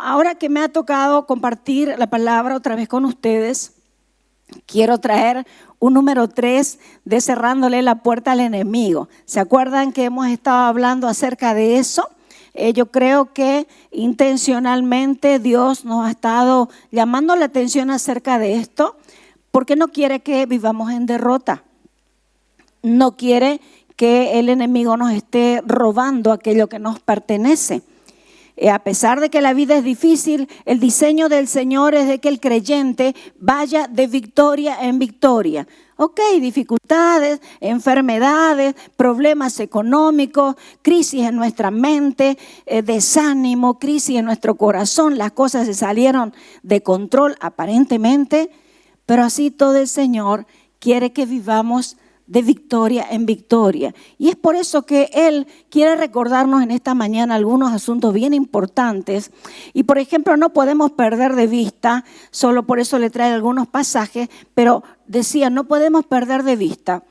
ahora que me ha tocado compartir la palabra otra vez con ustedes, quiero traer un número 3 de cerrándole la puerta al enemigo. ¿Se acuerdan que hemos estado hablando acerca de eso? Yo creo que intencionalmente Dios nos ha estado llamando la atención acerca de esto, porque no quiere que vivamos en derrota. No quiere que el enemigo nos esté robando aquello que nos pertenece. A pesar de que la vida es difícil, el diseño del Señor es de que el creyente vaya de victoria en victoria. Ok, dificultades, enfermedades, problemas económicos, crisis en nuestra mente, desánimo, crisis en nuestro corazón. Las cosas se salieron de control aparentemente, pero así todo el Señor quiere que vivamos de victoria en victoria. Y es por eso que Él quiere recordarnos en esta mañana algunos asuntos bien importantes. Y por ejemplo, no podemos perder de vista, solo por eso le trae algunos pasajes, pero decía, no podemos perder de vista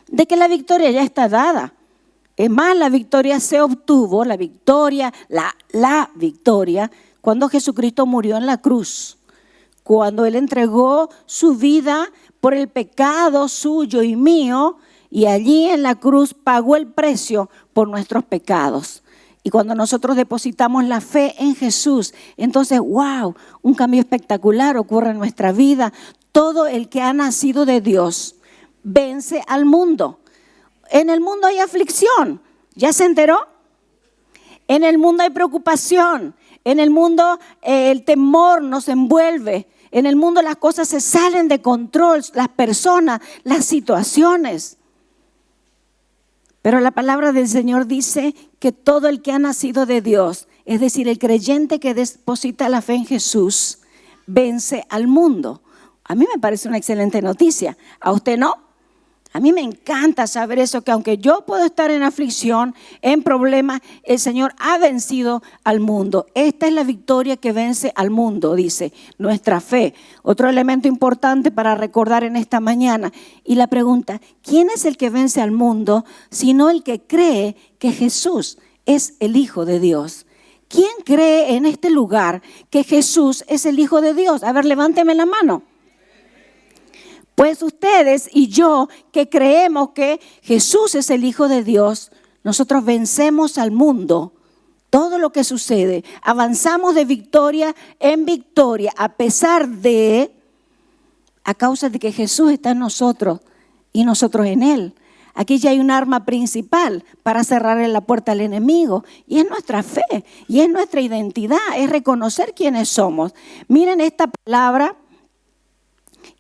de que la victoria ya está dada. Es más, la victoria se obtuvo, la victoria, cuando Jesucristo murió en la cruz. Cuando Él entregó su vida por el pecado suyo y mío, y allí en la cruz pagó el precio por nuestros pecados. Y cuando nosotros depositamos la fe en Jesús, entonces, wow, un cambio espectacular ocurre en nuestra vida. Todo el que ha nacido de Dios vence al mundo. En el mundo hay aflicción, ¿ya se enteró? En el mundo hay preocupación, en el mundo el temor nos envuelve. En el mundo las cosas se salen de control, las personas, las situaciones. Pero la palabra del Señor dice que todo el que ha nacido de Dios, es decir, el creyente que deposita la fe en Jesús, vence al mundo. A mí me parece una excelente noticia. ¿A usted no? A mí me encanta saber eso, que aunque yo puedo estar en aflicción, en problemas, el Señor ha vencido al mundo. Esta es la victoria que vence al mundo, dice nuestra fe. Otro elemento importante para recordar en esta mañana. Y la pregunta, ¿quién es el que vence al mundo sino el que cree que Jesús es el Hijo de Dios? ¿Quién cree en este lugar que Jesús es el Hijo de Dios? A ver, levánteme la mano. Pues ustedes y yo que creemos que Jesús es el Hijo de Dios, nosotros vencemos al mundo. Todo lo que sucede, avanzamos de victoria en victoria a causa de que Jesús está en nosotros y nosotros en Él. Aquí ya hay un arma principal para cerrarle la puerta al enemigo y es nuestra fe y es nuestra identidad, es reconocer quiénes somos. Miren esta palabra,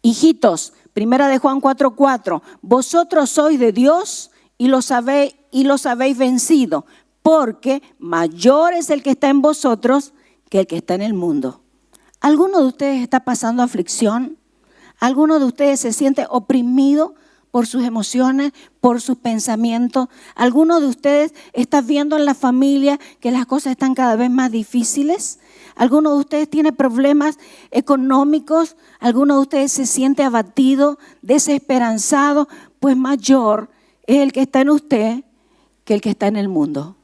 hijitos. Primera de Juan 4:4, vosotros sois de Dios y los habéis vencido, porque mayor es el que está en vosotros que el que está en el mundo. ¿Alguno de ustedes está pasando aflicción? ¿Alguno de ustedes se siente oprimido por sus emociones, por sus pensamientos? ¿Alguno de ustedes está viendo en la familia que las cosas están cada vez más difíciles? ¿Alguno de ustedes tiene problemas económicos? ¿Alguno de ustedes se siente abatido, desesperanzado? Pues mayor es el que está en usted que el que está en el mundo.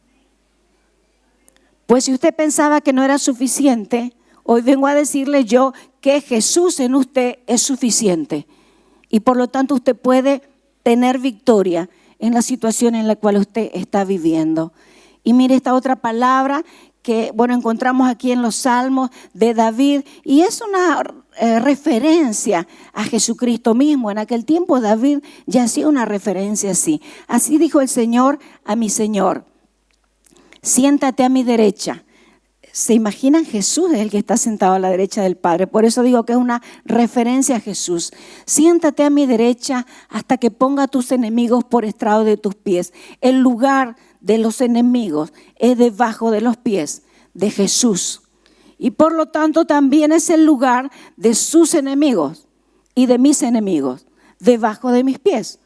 Pues si usted pensaba que no era suficiente, hoy vengo a decirle yo que Jesús en usted es suficiente. Y por lo tanto usted puede tener victoria en la situación en la cual usted está viviendo. Y mire esta otra palabra que, encontramos aquí en los Salmos de David, y es una referencia a Jesucristo mismo. En aquel tiempo David ya hacía una referencia así. Así dijo el Señor a mi Señor, siéntate a mi derecha. ¿Se imaginan? Jesús es el que está sentado a la derecha del Padre. Por eso digo que es una referencia a Jesús. Siéntate a mi derecha hasta que ponga a tus enemigos por estrado de tus pies. El lugar de los enemigos es debajo de los pies de Jesús. Y por lo tanto también es el lugar de sus enemigos y de mis enemigos, debajo de mis pies.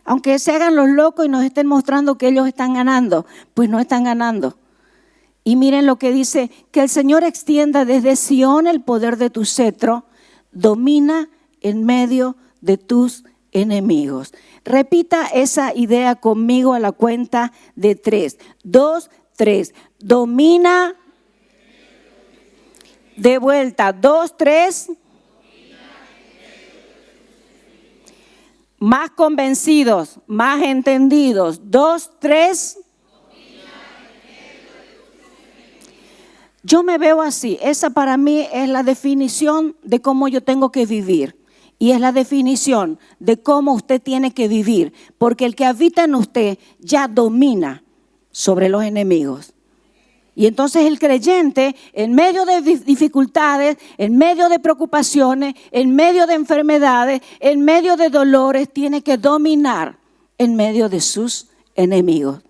Aunque se hagan los locos y nos estén mostrando que ellos están ganando, pues no están ganando. Y miren lo que dice, que el Señor extienda desde Sión el poder de tu cetro, domina en medio de tus enemigos. Repita esa idea conmigo a la cuenta de 3. 2, 3. Domina De vuelta, 2, 3. Más convencidos, más entendidos. 2, 3. Yo me veo así. Esa para mí es la definición de cómo yo tengo que vivir. Y es la definición de cómo usted tiene que vivir. Porque el que habita en usted ya domina sobre los enemigos. Y entonces el creyente, en medio de dificultades, en medio de preocupaciones, en medio de enfermedades, en medio de dolores, tiene que dominar en medio de sus enemigos.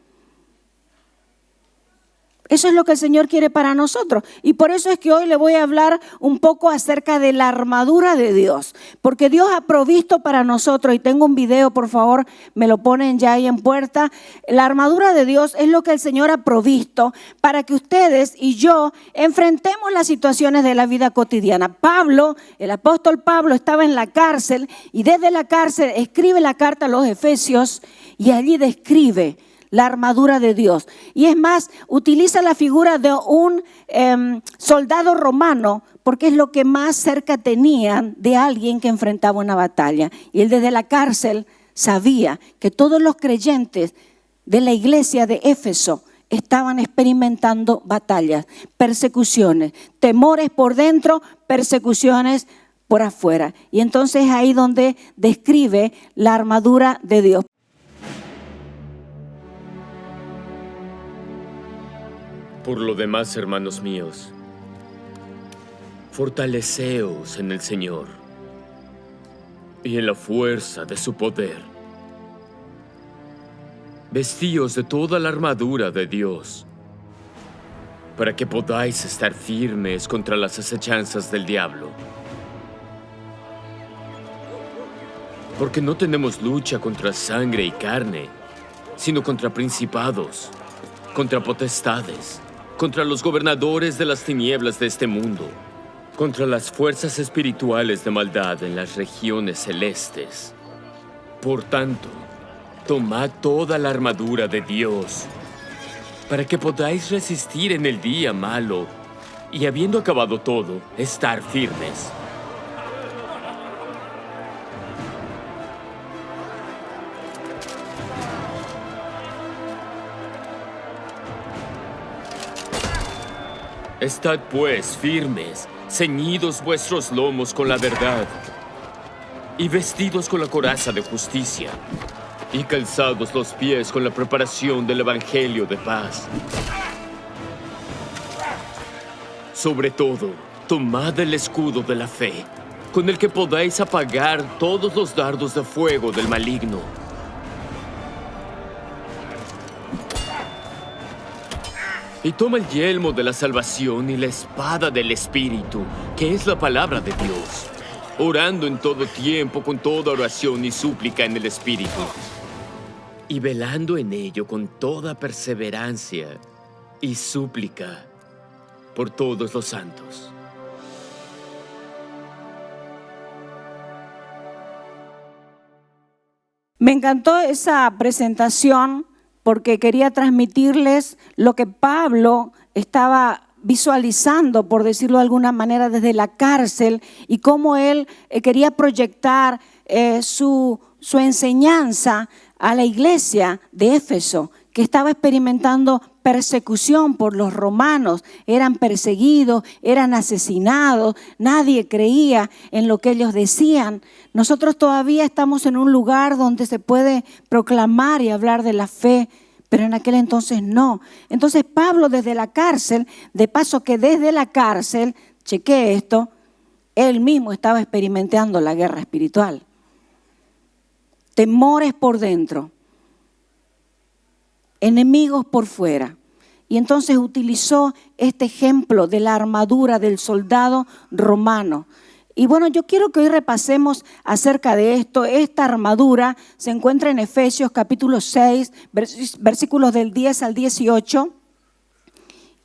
Eso es lo que el Señor quiere para nosotros. Y por eso es que hoy le voy a hablar un poco acerca de la armadura de Dios. Porque Dios ha provisto para nosotros, y tengo un video, por favor, me lo ponen ya ahí en puerta. La armadura de Dios es lo que el Señor ha provisto para que ustedes y yo enfrentemos las situaciones de la vida cotidiana. Pablo, el apóstol Pablo, estaba en la cárcel y desde la cárcel escribe la carta a los Efesios y allí describe la armadura de Dios. Y es más, utiliza la figura de un soldado romano porque es lo que más cerca tenían de alguien que enfrentaba una batalla. Y él desde la cárcel sabía que todos los creyentes de la iglesia de Éfeso estaban experimentando batallas, persecuciones, temores por dentro, persecuciones por afuera. Y entonces ahí donde describe la armadura de Dios. Por lo demás, hermanos míos, fortaleceos en el Señor y en la fuerza de su poder. Vestíos de toda la armadura de Dios, para que podáis estar firmes contra las acechanzas del diablo. Porque no tenemos lucha contra sangre y carne, sino contra principados, contra potestades, contra los gobernadores de las tinieblas de este mundo, contra las fuerzas espirituales de maldad en las regiones celestes. Por tanto, tomad toda la armadura de Dios, para que podáis resistir en el día malo, y habiendo acabado todo, estar firmes. Estad pues firmes, ceñidos vuestros lomos con la verdad, y vestidos con la coraza de justicia, y calzados los pies con la preparación del evangelio de paz. Sobre todo, tomad el escudo de la fe, con el que podáis apagar todos los dardos de fuego del maligno. Y toma el yelmo de la salvación y la espada del Espíritu, que es la palabra de Dios, orando en todo tiempo con toda oración y súplica en el Espíritu, y velando en ello con toda perseverancia y súplica por todos los santos. Me encantó esa presentación porque quería transmitirles lo que Pablo estaba visualizando, por decirlo de alguna manera, desde la cárcel y cómo él quería proyectar su enseñanza a la iglesia de Éfeso, que estaba experimentando persecución por los romanos. Eran perseguidos, eran asesinados, nadie creía en lo que ellos decían. Nosotros todavía estamos en un lugar donde se puede proclamar y hablar de la fe, pero en aquel entonces no. Entonces Pablo desde la cárcel, de paso que desde la cárcel, chequé esto, él mismo estaba experimentando la guerra espiritual. Temores por dentro, enemigos por fuera. Y entonces utilizó este ejemplo de la armadura del soldado romano. Y bueno, yo quiero que hoy repasemos acerca de esto. Esta armadura se encuentra en Efesios capítulo 6, versículos del 10 al 18.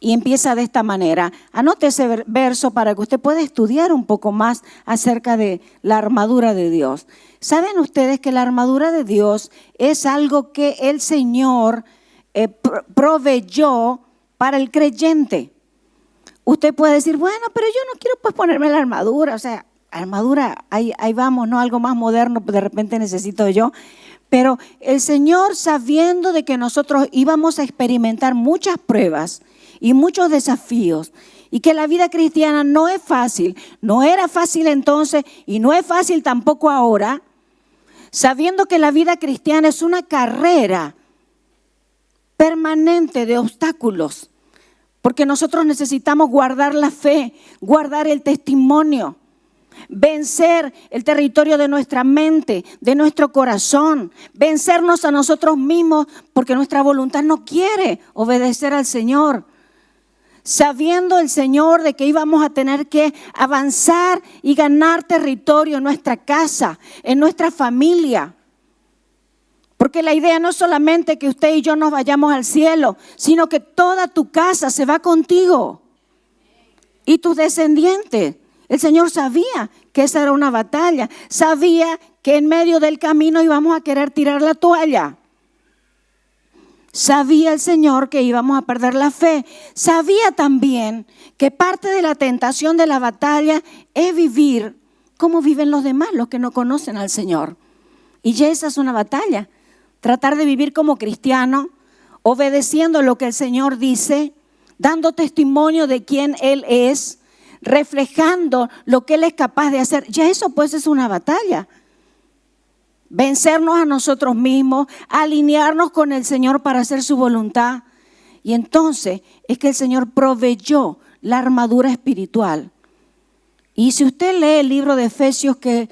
Y empieza de esta manera. Anote ese verso para que usted pueda estudiar un poco más acerca de la armadura de Dios. ¿Saben ustedes que la armadura de Dios es algo que el Señor proveyó para el creyente? Usted puede decir, bueno, pero yo no quiero pues ponerme la armadura. O sea, armadura, ahí vamos, ¿no? Algo más moderno, de repente necesito yo. Pero el Señor, sabiendo de que nosotros íbamos a experimentar muchas pruebas y muchos desafíos, y que la vida cristiana no es fácil, no era fácil entonces y no es fácil tampoco ahora, sabiendo que la vida cristiana es una carrera permanente de obstáculos, porque nosotros necesitamos guardar la fe, guardar el testimonio, vencer el territorio de nuestra mente, de nuestro corazón, vencernos a nosotros mismos, porque nuestra voluntad no quiere obedecer al Señor. Sabiendo el Señor de que íbamos a tener que avanzar y ganar territorio en nuestra casa, en nuestra familia. Porque la idea no es solamente que usted y yo nos vayamos al cielo, sino que toda tu casa se va contigo y tus descendientes. El Señor sabía que esa era una batalla, sabía que en medio del camino íbamos a querer tirar la toalla. Sabía el Señor que íbamos a perder la fe. Sabía también que parte de la tentación de la batalla es vivir como viven los demás, los que no conocen al Señor. Y ya esa es una batalla. Tratar de vivir como cristiano, obedeciendo lo que el Señor dice, dando testimonio de quién Él es, reflejando lo que Él es capaz de hacer. Ya eso pues es una batalla. Vencernos a nosotros mismos, alinearnos con el Señor para hacer su voluntad. Y entonces es que el Señor proveyó la armadura espiritual. Y si usted lee el libro de Efesios, que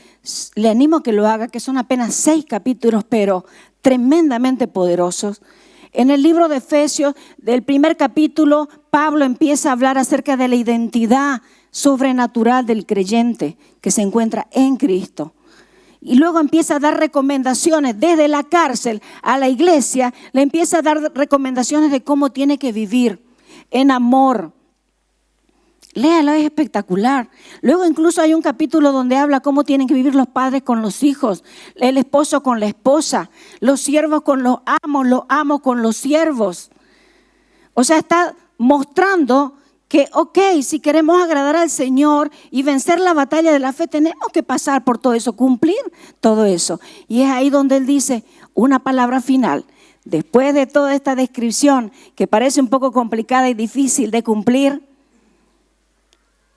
le animo a que lo haga, que son apenas 6 capítulos, pero tremendamente poderosos. En el libro de Efesios, del primer capítulo, Pablo empieza a hablar acerca de la identidad sobrenatural del creyente que se encuentra en Cristo. Y luego empieza a dar recomendaciones desde la cárcel a la iglesia, le empieza a dar recomendaciones de cómo tiene que vivir en amor. Léalo, es espectacular. Luego incluso hay un capítulo donde habla cómo tienen que vivir los padres con los hijos, el esposo con la esposa, los siervos con los amos con los siervos. O sea, está mostrando que, si queremos agradar al Señor y vencer la batalla de la fe, tenemos que pasar por todo eso, cumplir todo eso. Y es ahí donde Él dice una palabra final. Después de toda esta descripción, que parece un poco complicada y difícil de cumplir,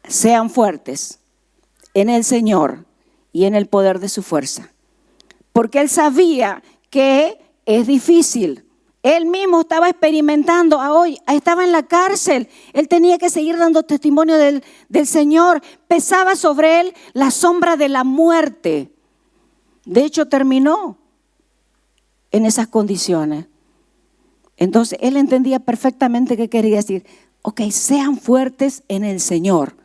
sean fuertes en el Señor y en el poder de su fuerza. Porque Él sabía que es difícil. Él mismo estaba experimentando, hoy estaba en la cárcel, él tenía que seguir dando testimonio del Señor. Pesaba sobre él la sombra de la muerte. De hecho, terminó en esas condiciones. Entonces, él entendía perfectamente qué quería decir. Sean fuertes en el Señor,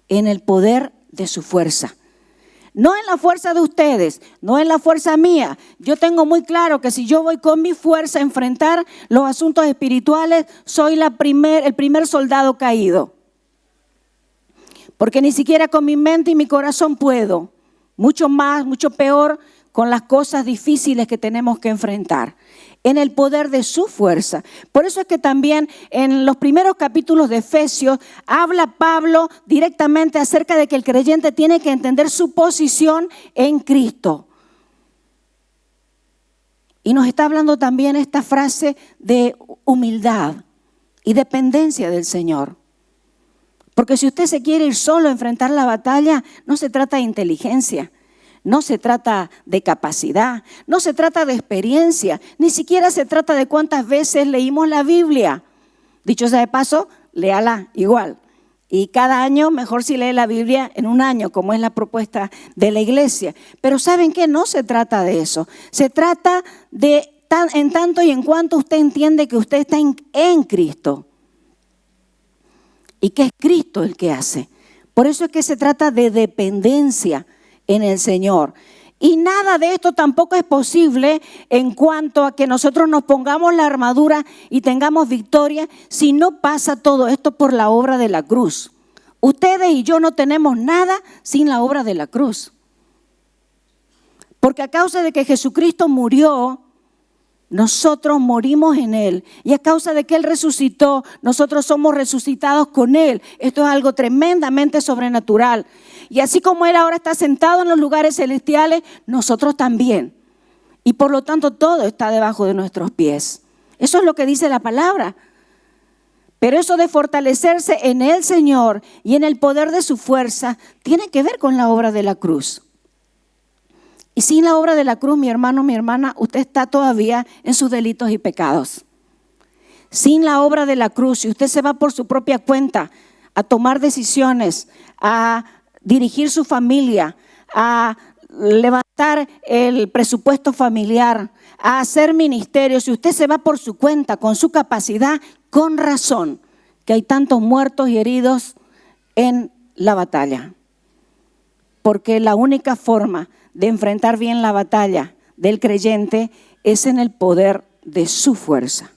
en el poder de su fuerza. No en la fuerza de ustedes, no en la fuerza mía. Yo tengo muy claro que si yo voy con mi fuerza a enfrentar los asuntos espirituales, soy el primer soldado caído. Porque ni siquiera con mi mente y mi corazón puedo. Mucho más, mucho peor con las cosas difíciles que tenemos que enfrentar. En el poder de su fuerza. Por eso es que también en los primeros capítulos de Efesios habla Pablo directamente acerca de que el creyente tiene que entender su posición en Cristo. Y nos está hablando también esta frase de humildad y dependencia del Señor. Porque si usted se quiere ir solo a enfrentar la batalla, no se trata de inteligencia. No se trata de capacidad, no se trata de experiencia, ni siquiera se trata de cuántas veces leímos la Biblia. Dicho sea de paso, léala igual. Y cada año, mejor si lee la Biblia en un año, como es la propuesta de la iglesia. Pero ¿saben qué? No se trata de eso. Se trata de en tanto y en cuanto usted entiende que usted está en Cristo. Y que es Cristo el que hace. Por eso es que se trata de dependencia en el Señor. Y nada de esto tampoco es posible en cuanto a que nosotros nos pongamos la armadura y tengamos victoria si no pasa todo esto por la obra de la cruz. Ustedes y yo no tenemos nada sin la obra de la cruz. Porque a causa de que Jesucristo murió nosotros morimos en Él. Y a causa de que Él resucitó, nosotros somos resucitados con Él. Esto es algo tremendamente sobrenatural. Y así como Él ahora está sentado en los lugares celestiales, nosotros también. Y por lo tanto todo está debajo de nuestros pies. Eso es lo que dice la palabra. Pero eso de fortalecerse en el Señor y en el poder de su fuerza tiene que ver con la obra de la cruz. Y sin la obra de la cruz, mi hermano, mi hermana, usted está todavía en sus delitos y pecados. Sin la obra de la cruz, si usted se va por su propia cuenta a tomar decisiones, a dirigir su familia, a levantar el presupuesto familiar, a hacer ministerio, si usted se va por su cuenta, con su capacidad, con razón, que hay tantos muertos y heridos en la batalla. Porque la única forma de enfrentar bien la batalla del creyente es en el poder de su fuerza.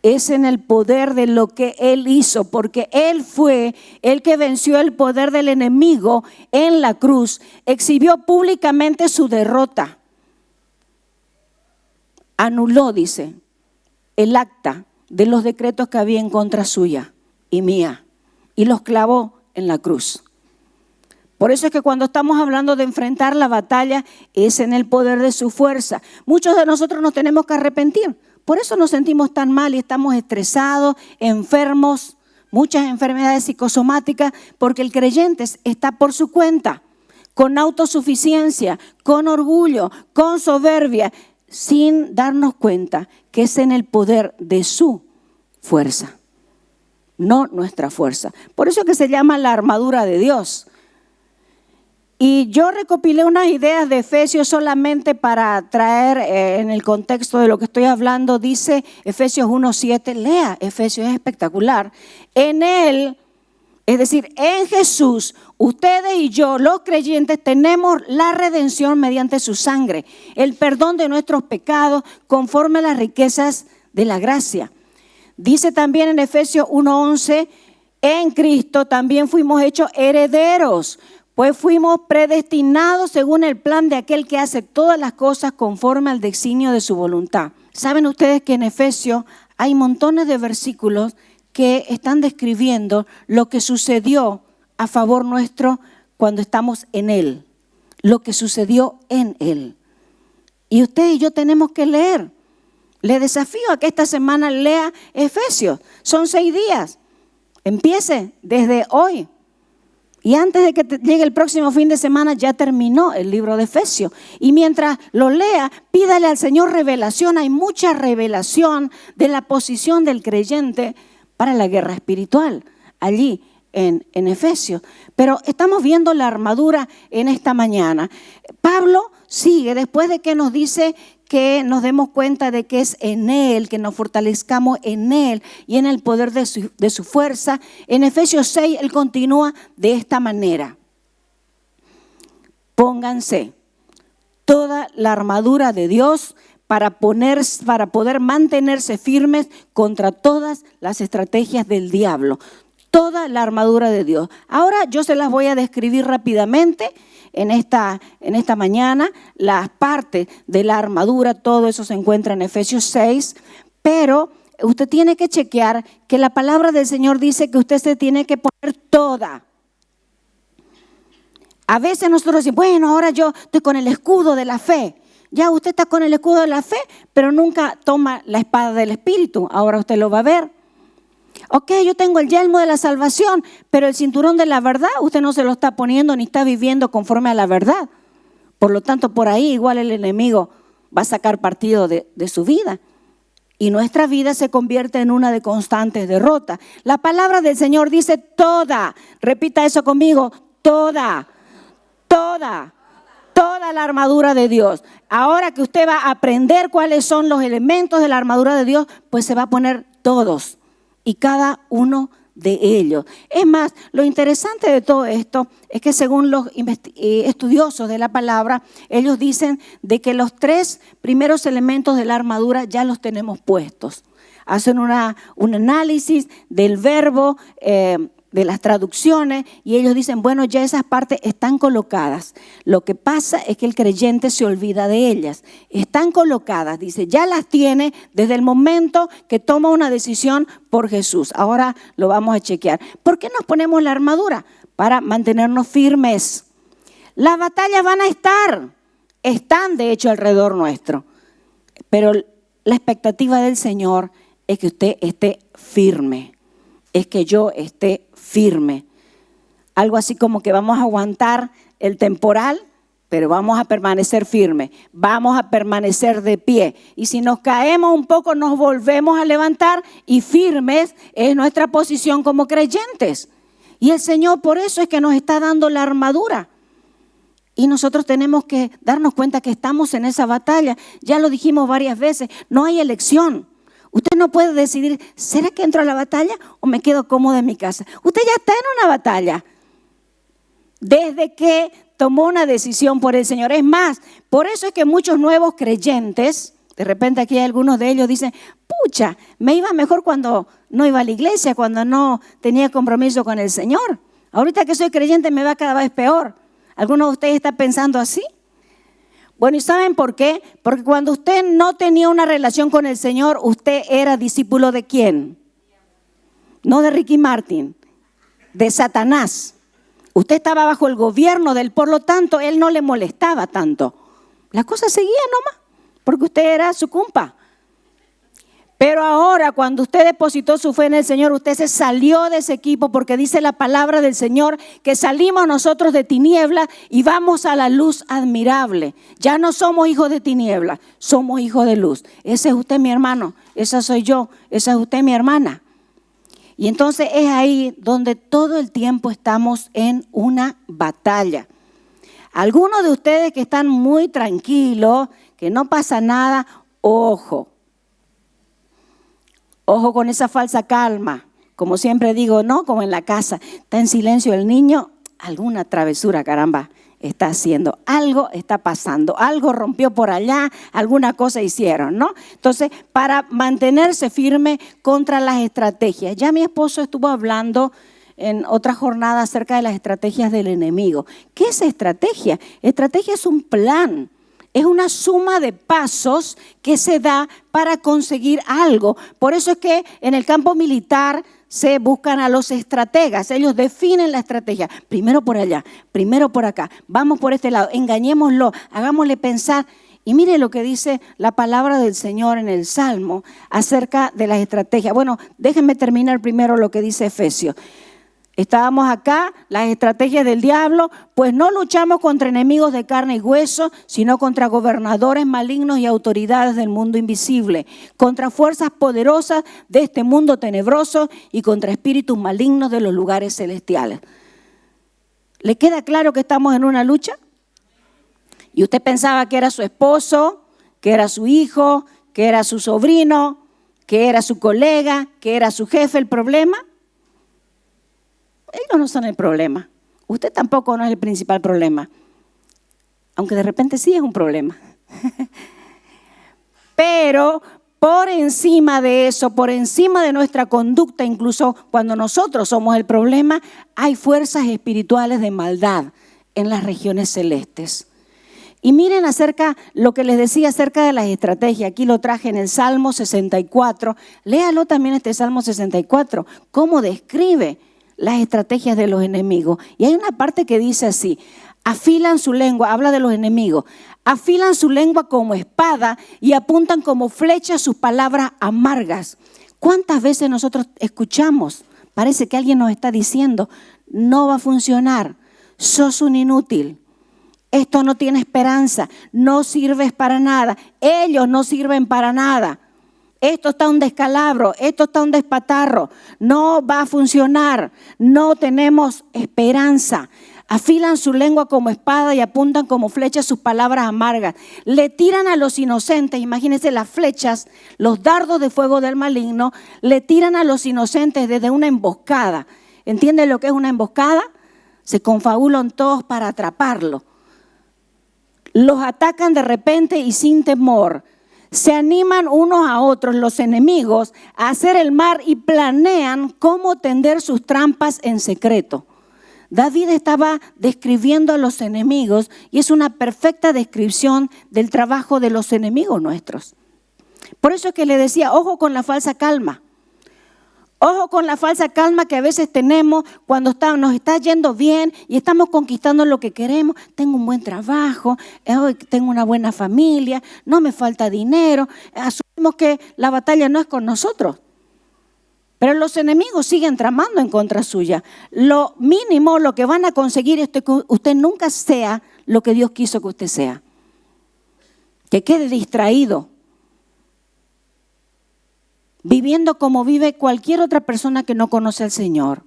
Es en el poder de lo que Él hizo, porque Él fue el que venció el poder del enemigo en la cruz, exhibió públicamente su derrota, anuló, dice, el acta de los decretos que había en contra suya y mía, y los clavó en la cruz. Por eso es que cuando estamos hablando de enfrentar la batalla, es en el poder de su fuerza. Muchos de nosotros nos tenemos que arrepentir. Por eso nos sentimos tan mal y estamos estresados, enfermos, muchas enfermedades psicosomáticas, porque el creyente está por su cuenta, con autosuficiencia, con orgullo, con soberbia, sin darnos cuenta que es en el poder de su fuerza, no nuestra fuerza. Por eso es que se llama la armadura de Dios. Y yo recopilé unas ideas de Efesios solamente para traer en el contexto de lo que estoy hablando. Dice Efesios 1:7, lea Efesios, es espectacular. En Él, es decir, en Jesús, ustedes y yo, los creyentes, tenemos la redención mediante su sangre, el perdón de nuestros pecados conforme a las riquezas de la gracia. Dice también en Efesios 1:11, en Cristo también fuimos hechos herederos, pues fuimos predestinados según el plan de aquel que hace todas las cosas conforme al designio de su voluntad. ¿Saben ustedes que en Efesios hay montones de versículos que están describiendo lo que sucedió a favor nuestro cuando estamos en Él? Lo que sucedió en Él. Y usted y yo tenemos que leer. Le desafío a que esta semana lea Efesios. Son 6 días. Empiece desde hoy. Y antes de que llegue el próximo fin de semana ya terminó el libro de Efesios. Y mientras lo lea, pídale al Señor revelación. Hay mucha revelación de la posición del creyente para la guerra espiritual allí en Efesios. Pero estamos viendo la armadura en esta mañana. Pablo sigue después de que nos dice que nos demos cuenta de que es en Él, que nos fortalezcamos en Él y en el poder de su fuerza. En Efesios 6, Él continúa de esta manera. Pónganse toda la armadura de Dios para poder mantenerse firmes contra todas las estrategias del diablo. Toda la armadura de Dios. Ahora yo se las voy a describir rápidamente. En esta mañana, las partes de la armadura, todo eso se encuentra en Efesios 6, pero usted tiene que chequear que la palabra del Señor dice que usted se tiene que poner toda. A veces nosotros decimos, bueno, ahora yo estoy con el escudo de la fe. Ya usted está con el escudo de la fe, pero nunca toma la espada del Espíritu. Ahora usted lo va a ver. Ok, yo tengo el yelmo de la salvación, pero el cinturón de la verdad usted no se lo está poniendo ni está viviendo conforme a la verdad. Por lo tanto, por ahí igual el enemigo va a sacar partido de su vida. Y nuestra vida se convierte en una de constantes derrotas. La palabra del Señor dice toda, repita eso conmigo, toda la armadura de Dios. Ahora que usted va a aprender cuáles son los elementos de la armadura de Dios, pues se va a poner todos. Y cada uno de ellos. Es más, lo interesante de todo esto es que según los estudiosos de la palabra, ellos dicen de que los 3 primeros elementos de la armadura ya los tenemos puestos. Hacen un análisis del verbo de las traducciones y ellos dicen, bueno, ya esas partes están colocadas. Lo que pasa es que el creyente se olvida de ellas. Están colocadas, dice, ya las tiene desde el momento que toma una decisión por Jesús. Ahora lo vamos a chequear. ¿Por qué nos ponemos la armadura? Para mantenernos firmes. Las batallas van a estar, están de hecho alrededor nuestro. Pero la expectativa del Señor es que usted esté firme. Es que yo esté firme. Algo así como que vamos a aguantar el temporal, pero vamos a permanecer firmes. Vamos a permanecer de pie. Y si nos caemos un poco, nos volvemos a levantar y firmes es nuestra posición como creyentes. Y el Señor por eso es que nos está dando la armadura. Y nosotros tenemos que darnos cuenta que estamos en esa batalla. Ya lo dijimos varias veces, no hay elección. Usted no puede decidir, ¿será que entro a la batalla o me quedo cómodo en mi casa? Usted ya está en una batalla. Desde que tomó una decisión por el Señor. Es más, por eso es que muchos nuevos creyentes, de repente aquí hay algunos de ellos dicen, pucha, me iba mejor cuando no iba a la iglesia, cuando no tenía compromiso con el Señor. Ahorita que soy creyente me va cada vez peor. ¿Alguno de ustedes está pensando así? Bueno, ¿y saben por qué? Porque cuando usted no tenía una relación con el Señor, usted era discípulo ¿de quién? No de Ricky Martin, de Satanás. Usted estaba bajo el gobierno de él, por lo tanto, él no le molestaba tanto. La cosa seguía nomás, porque usted era su compa. Pero ahora, cuando usted depositó su fe en el Señor, usted se salió de ese equipo porque dice la palabra del Señor que salimos nosotros de tinieblas y vamos a la luz admirable. Ya no somos hijos de tinieblas, somos hijos de luz. Ese es usted, mi hermano, esa soy yo, esa es usted, mi hermana. Y entonces es ahí donde todo el tiempo estamos en una batalla. Algunos de ustedes que están muy tranquilos, que no pasa nada, ojo. Ojo con esa falsa calma, como siempre digo, no como en la casa, está en silencio el niño, alguna travesura, caramba, está haciendo, algo está pasando, algo rompió por allá, alguna cosa hicieron, ¿no? Entonces, para mantenerse firme contra las estrategias, ya mi esposo estuvo hablando en otra jornada acerca de las estrategias del enemigo. ¿Qué es estrategia? Estrategia es un plan. Es una suma de pasos que se da para conseguir algo. Por eso es que en el campo militar se buscan a los estrategas. Ellos definen la estrategia. Primero por allá, primero por acá. Vamos por este lado, engañémoslo, hagámosle pensar. Y mire lo que dice la palabra del Señor en el Salmo acerca de las estrategias. Bueno, déjenme terminar primero lo que dice Efesios. Estábamos acá, las estrategias del diablo, pues no luchamos contra enemigos de carne y hueso, sino contra gobernadores malignos y autoridades del mundo invisible, contra fuerzas poderosas de este mundo tenebroso y contra espíritus malignos de los lugares celestiales. ¿Le queda claro que estamos en una lucha? Y usted pensaba que era su esposo, que era su hijo, que era su sobrino, que era su colega, que era su jefe el problema. Ellos no son el problema. Usted tampoco no es el principal problema. Aunque de repente sí es un problema. Pero por encima de eso, por encima de nuestra conducta, incluso cuando nosotros somos el problema, hay fuerzas espirituales de maldad en las regiones celestes. Y miren lo que les decía acerca de las estrategias. Aquí lo traje en el Salmo 64. Léalo también este Salmo 64. ¿Cómo describe las estrategias de los enemigos? Y hay una parte que dice así: afilan su lengua, habla de los enemigos, afilan su lengua como espada y apuntan como flechas sus palabras amargas. ¿Cuántas veces nosotros escuchamos? Parece que alguien nos está diciendo, no va a funcionar, sos un inútil, esto no tiene esperanza, no sirves para nada, ellos no sirven para nada. Esto está un descalabro, esto está un despatarro, no va a funcionar, no tenemos esperanza. Afilan su lengua como espada y apuntan como flechas sus palabras amargas. Le tiran a los inocentes, imagínense las flechas, los dardos de fuego del maligno, le tiran a los inocentes desde una emboscada. ¿Entienden lo que es una emboscada? Se confabulan todos para atraparlo. Los atacan de repente y sin temor. Se animan unos a otros los enemigos a hacer el mal y planean cómo tender sus trampas en secreto. David estaba describiendo a los enemigos y es una perfecta descripción del trabajo de los enemigos nuestros. Por eso es que le decía, ojo con la falsa calma. Ojo con la falsa calma que a veces tenemos cuando nos está yendo bien y estamos conquistando lo que queremos. Tengo un buen trabajo, tengo una buena familia, no me falta dinero. Asumimos que la batalla no es con nosotros. Pero los enemigos siguen tramando en contra suya. Lo mínimo, lo que van a conseguir es que usted nunca sea lo que Dios quiso que usted sea. Que quede distraído, viviendo como vive cualquier otra persona que no conoce al Señor.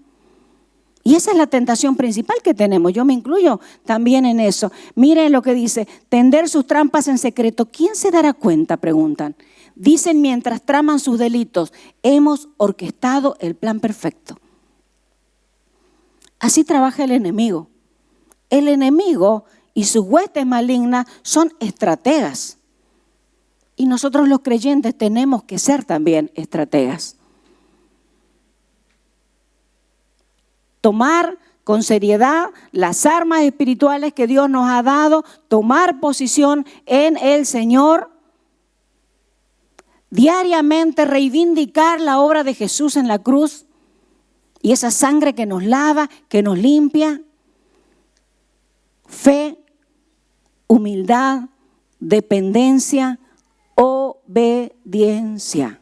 Y esa es la tentación principal que tenemos. Yo me incluyo también en eso. Miren lo que dice, tender sus trampas en secreto. ¿Quién se dará cuenta?, preguntan. Dicen mientras traman sus delitos, hemos orquestado el plan perfecto. Así trabaja el enemigo. El enemigo y sus huestes malignas son estrategas. Y nosotros los creyentes tenemos que ser también estrategas. Tomar con seriedad las armas espirituales que Dios nos ha dado, tomar posición en el Señor, diariamente reivindicar la obra de Jesús en la cruz y esa sangre que nos lava, que nos limpia. Fe, humildad, dependencia, obediencia.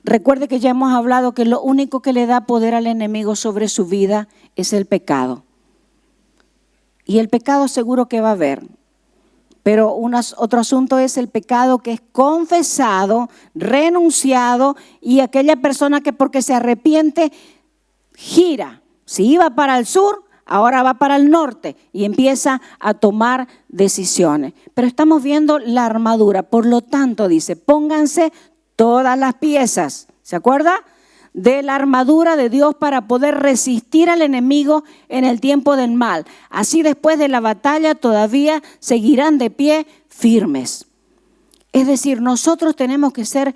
Recuerde que ya hemos hablado que lo único que le da poder al enemigo sobre su vida es el pecado. Y el pecado seguro que va a haber. Pero otro asunto es el pecado que es confesado, renunciado y aquella persona que porque se arrepiente gira. Si iba para el sur, ahora va para el norte y empieza a tomar decisiones. Pero estamos viendo la armadura. Por lo tanto, dice, pónganse todas las piezas. ¿Se acuerda? De la armadura de Dios para poder resistir al enemigo en el tiempo del mal. Así después de la batalla todavía seguirán de pie firmes. Es decir, nosotros tenemos que ser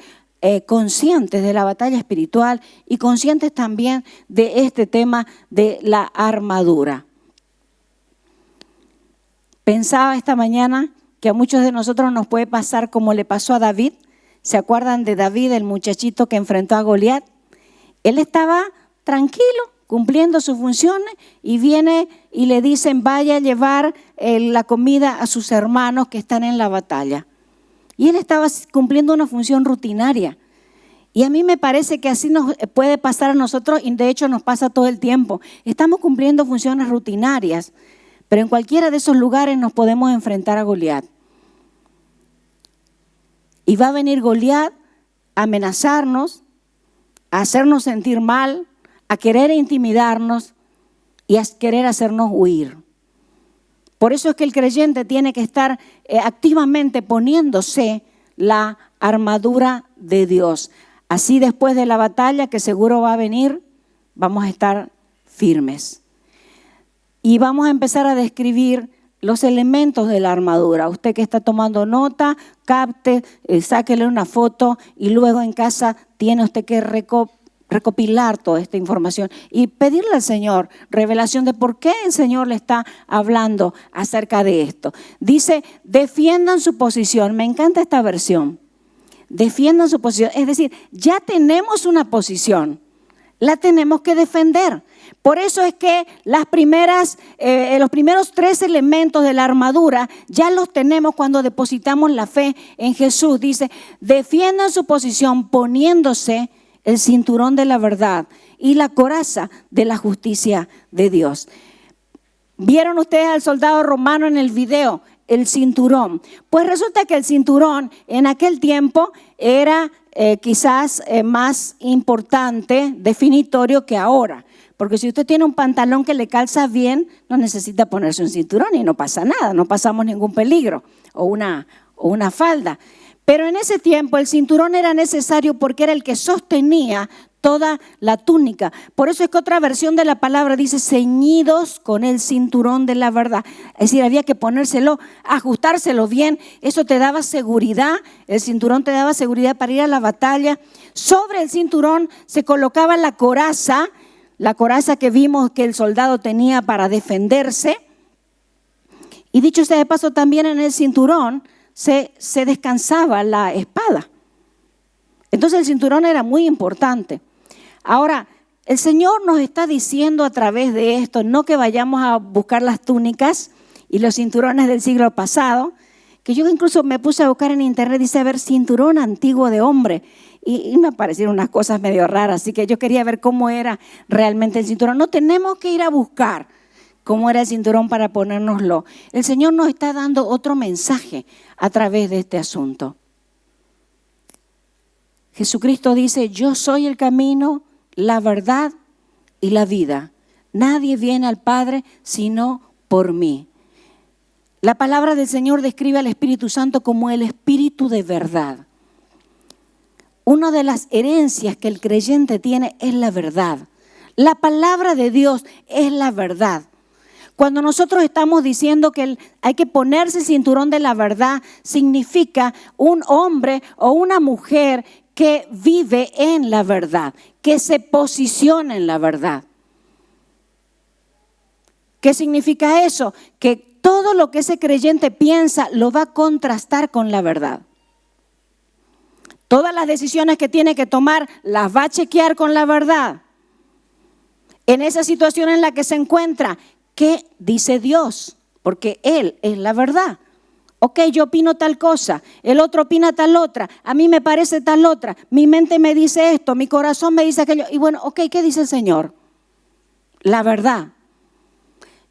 conscientes de la batalla espiritual y conscientes también de este tema de la armadura. Pensaba esta mañana que a muchos de nosotros nos puede pasar como le pasó a David. ¿Se acuerdan de David, el muchachito que enfrentó a Goliat? Él estaba tranquilo, cumpliendo sus funciones y viene y le dicen vaya a llevar la comida a sus hermanos que están en la batalla. Y él estaba cumpliendo una función rutinaria. Y a mí me parece que así nos puede pasar a nosotros y de hecho nos pasa todo el tiempo. Estamos cumpliendo funciones rutinarias, pero en cualquiera de esos lugares nos podemos enfrentar a Goliat. Y va a venir Goliat a amenazarnos, a hacernos sentir mal, a querer intimidarnos y a querer hacernos huir. Por eso es que el creyente tiene que estar activamente poniéndose la armadura de Dios. Así después de la batalla que seguro va a venir, vamos a estar firmes. Y vamos a empezar a describir los elementos de la armadura. Usted que está tomando nota, capte, sáquele una foto y luego en casa tiene usted que recopilar toda esta información y pedirle al Señor revelación de por qué el Señor le está hablando acerca de esto. Dice, defiendan su posición. Me encanta esta versión. Defiendan su posición. Es decir, ya tenemos una posición. La tenemos que defender. Por eso es que los primeros 3 elementos de la armadura ya los tenemos cuando depositamos la fe en Jesús. Dice, defiendan su posición poniéndose el cinturón de la verdad y la coraza de la justicia de Dios. ¿Vieron ustedes al soldado romano en el video? El cinturón. Pues resulta que el cinturón en aquel tiempo era quizás más importante, definitorio que ahora. Porque si usted tiene un pantalón que le calza bien, no necesita ponerse un cinturón y no pasa nada, no pasamos ningún peligro o una falda. Pero en ese tiempo el cinturón era necesario porque era el que sostenía toda la túnica. Por eso es que otra versión de la palabra dice ceñidos con el cinturón de la verdad. Es decir, había que ponérselo, ajustárselo bien. Eso te daba seguridad. El cinturón te daba seguridad para ir a la batalla. Sobre el cinturón se colocaba la coraza que vimos que el soldado tenía para defenderse. Y dicho sea de paso, también en el cinturón se descansaba la espada. Entonces el cinturón era muy importante. Ahora, el Señor nos está diciendo a través de esto, no que vayamos a buscar las túnicas y los cinturones del siglo pasado, que yo incluso me puse a buscar en internet, dice, a ver, cinturón antiguo de hombre. Y me aparecieron unas cosas medio raras, así que yo quería ver cómo era realmente el cinturón. No tenemos que ir a buscar cómo era el cinturón para ponérnoslo. El Señor nos está dando otro mensaje a través de este asunto. Jesucristo dice, yo soy el camino, la verdad y la vida. Nadie viene al Padre sino por mí. La palabra del Señor describe al Espíritu Santo como el Espíritu de verdad. Una de las herencias que el creyente tiene es la verdad. La palabra de Dios es la verdad. Cuando nosotros estamos diciendo que hay que ponerse el cinturón de la verdad, significa un hombre o una mujer que vive en la verdad, que se posiciona en la verdad. ¿Qué significa eso? Que todo lo que ese creyente piensa lo va a contrastar con la verdad. Todas las decisiones que tiene que tomar las va a chequear con la verdad. En esa situación en la que se encuentra, ¿qué dice Dios? Porque Él es la verdad. Ok, yo opino tal cosa, el otro opina tal otra, a mí me parece tal otra, mi mente me dice esto, mi corazón me dice aquello. Y bueno, ok, ¿qué dice el Señor? La verdad.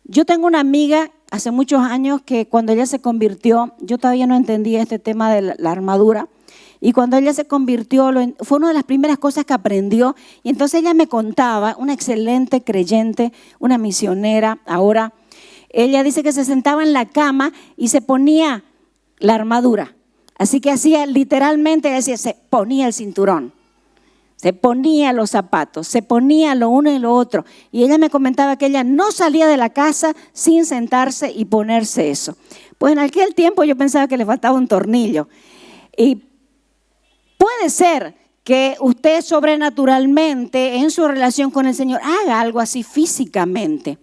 Yo tengo una amiga hace muchos años que cuando ella se convirtió, yo todavía no entendía este tema de la armadura, y cuando ella se convirtió, fue una de las primeras cosas que aprendió, y entonces ella me contaba, una excelente creyente, una misionera ahora. Ella dice que se sentaba en la cama y se ponía la armadura. Así que hacía literalmente, decía, se ponía el cinturón, se ponía los zapatos, se ponía lo uno y lo otro. Y ella me comentaba que ella no salía de la casa sin sentarse y ponerse eso. Pues en aquel tiempo yo pensaba que le faltaba un tornillo. Y puede ser que usted sobrenaturalmente en su relación con el Señor haga algo así físicamente.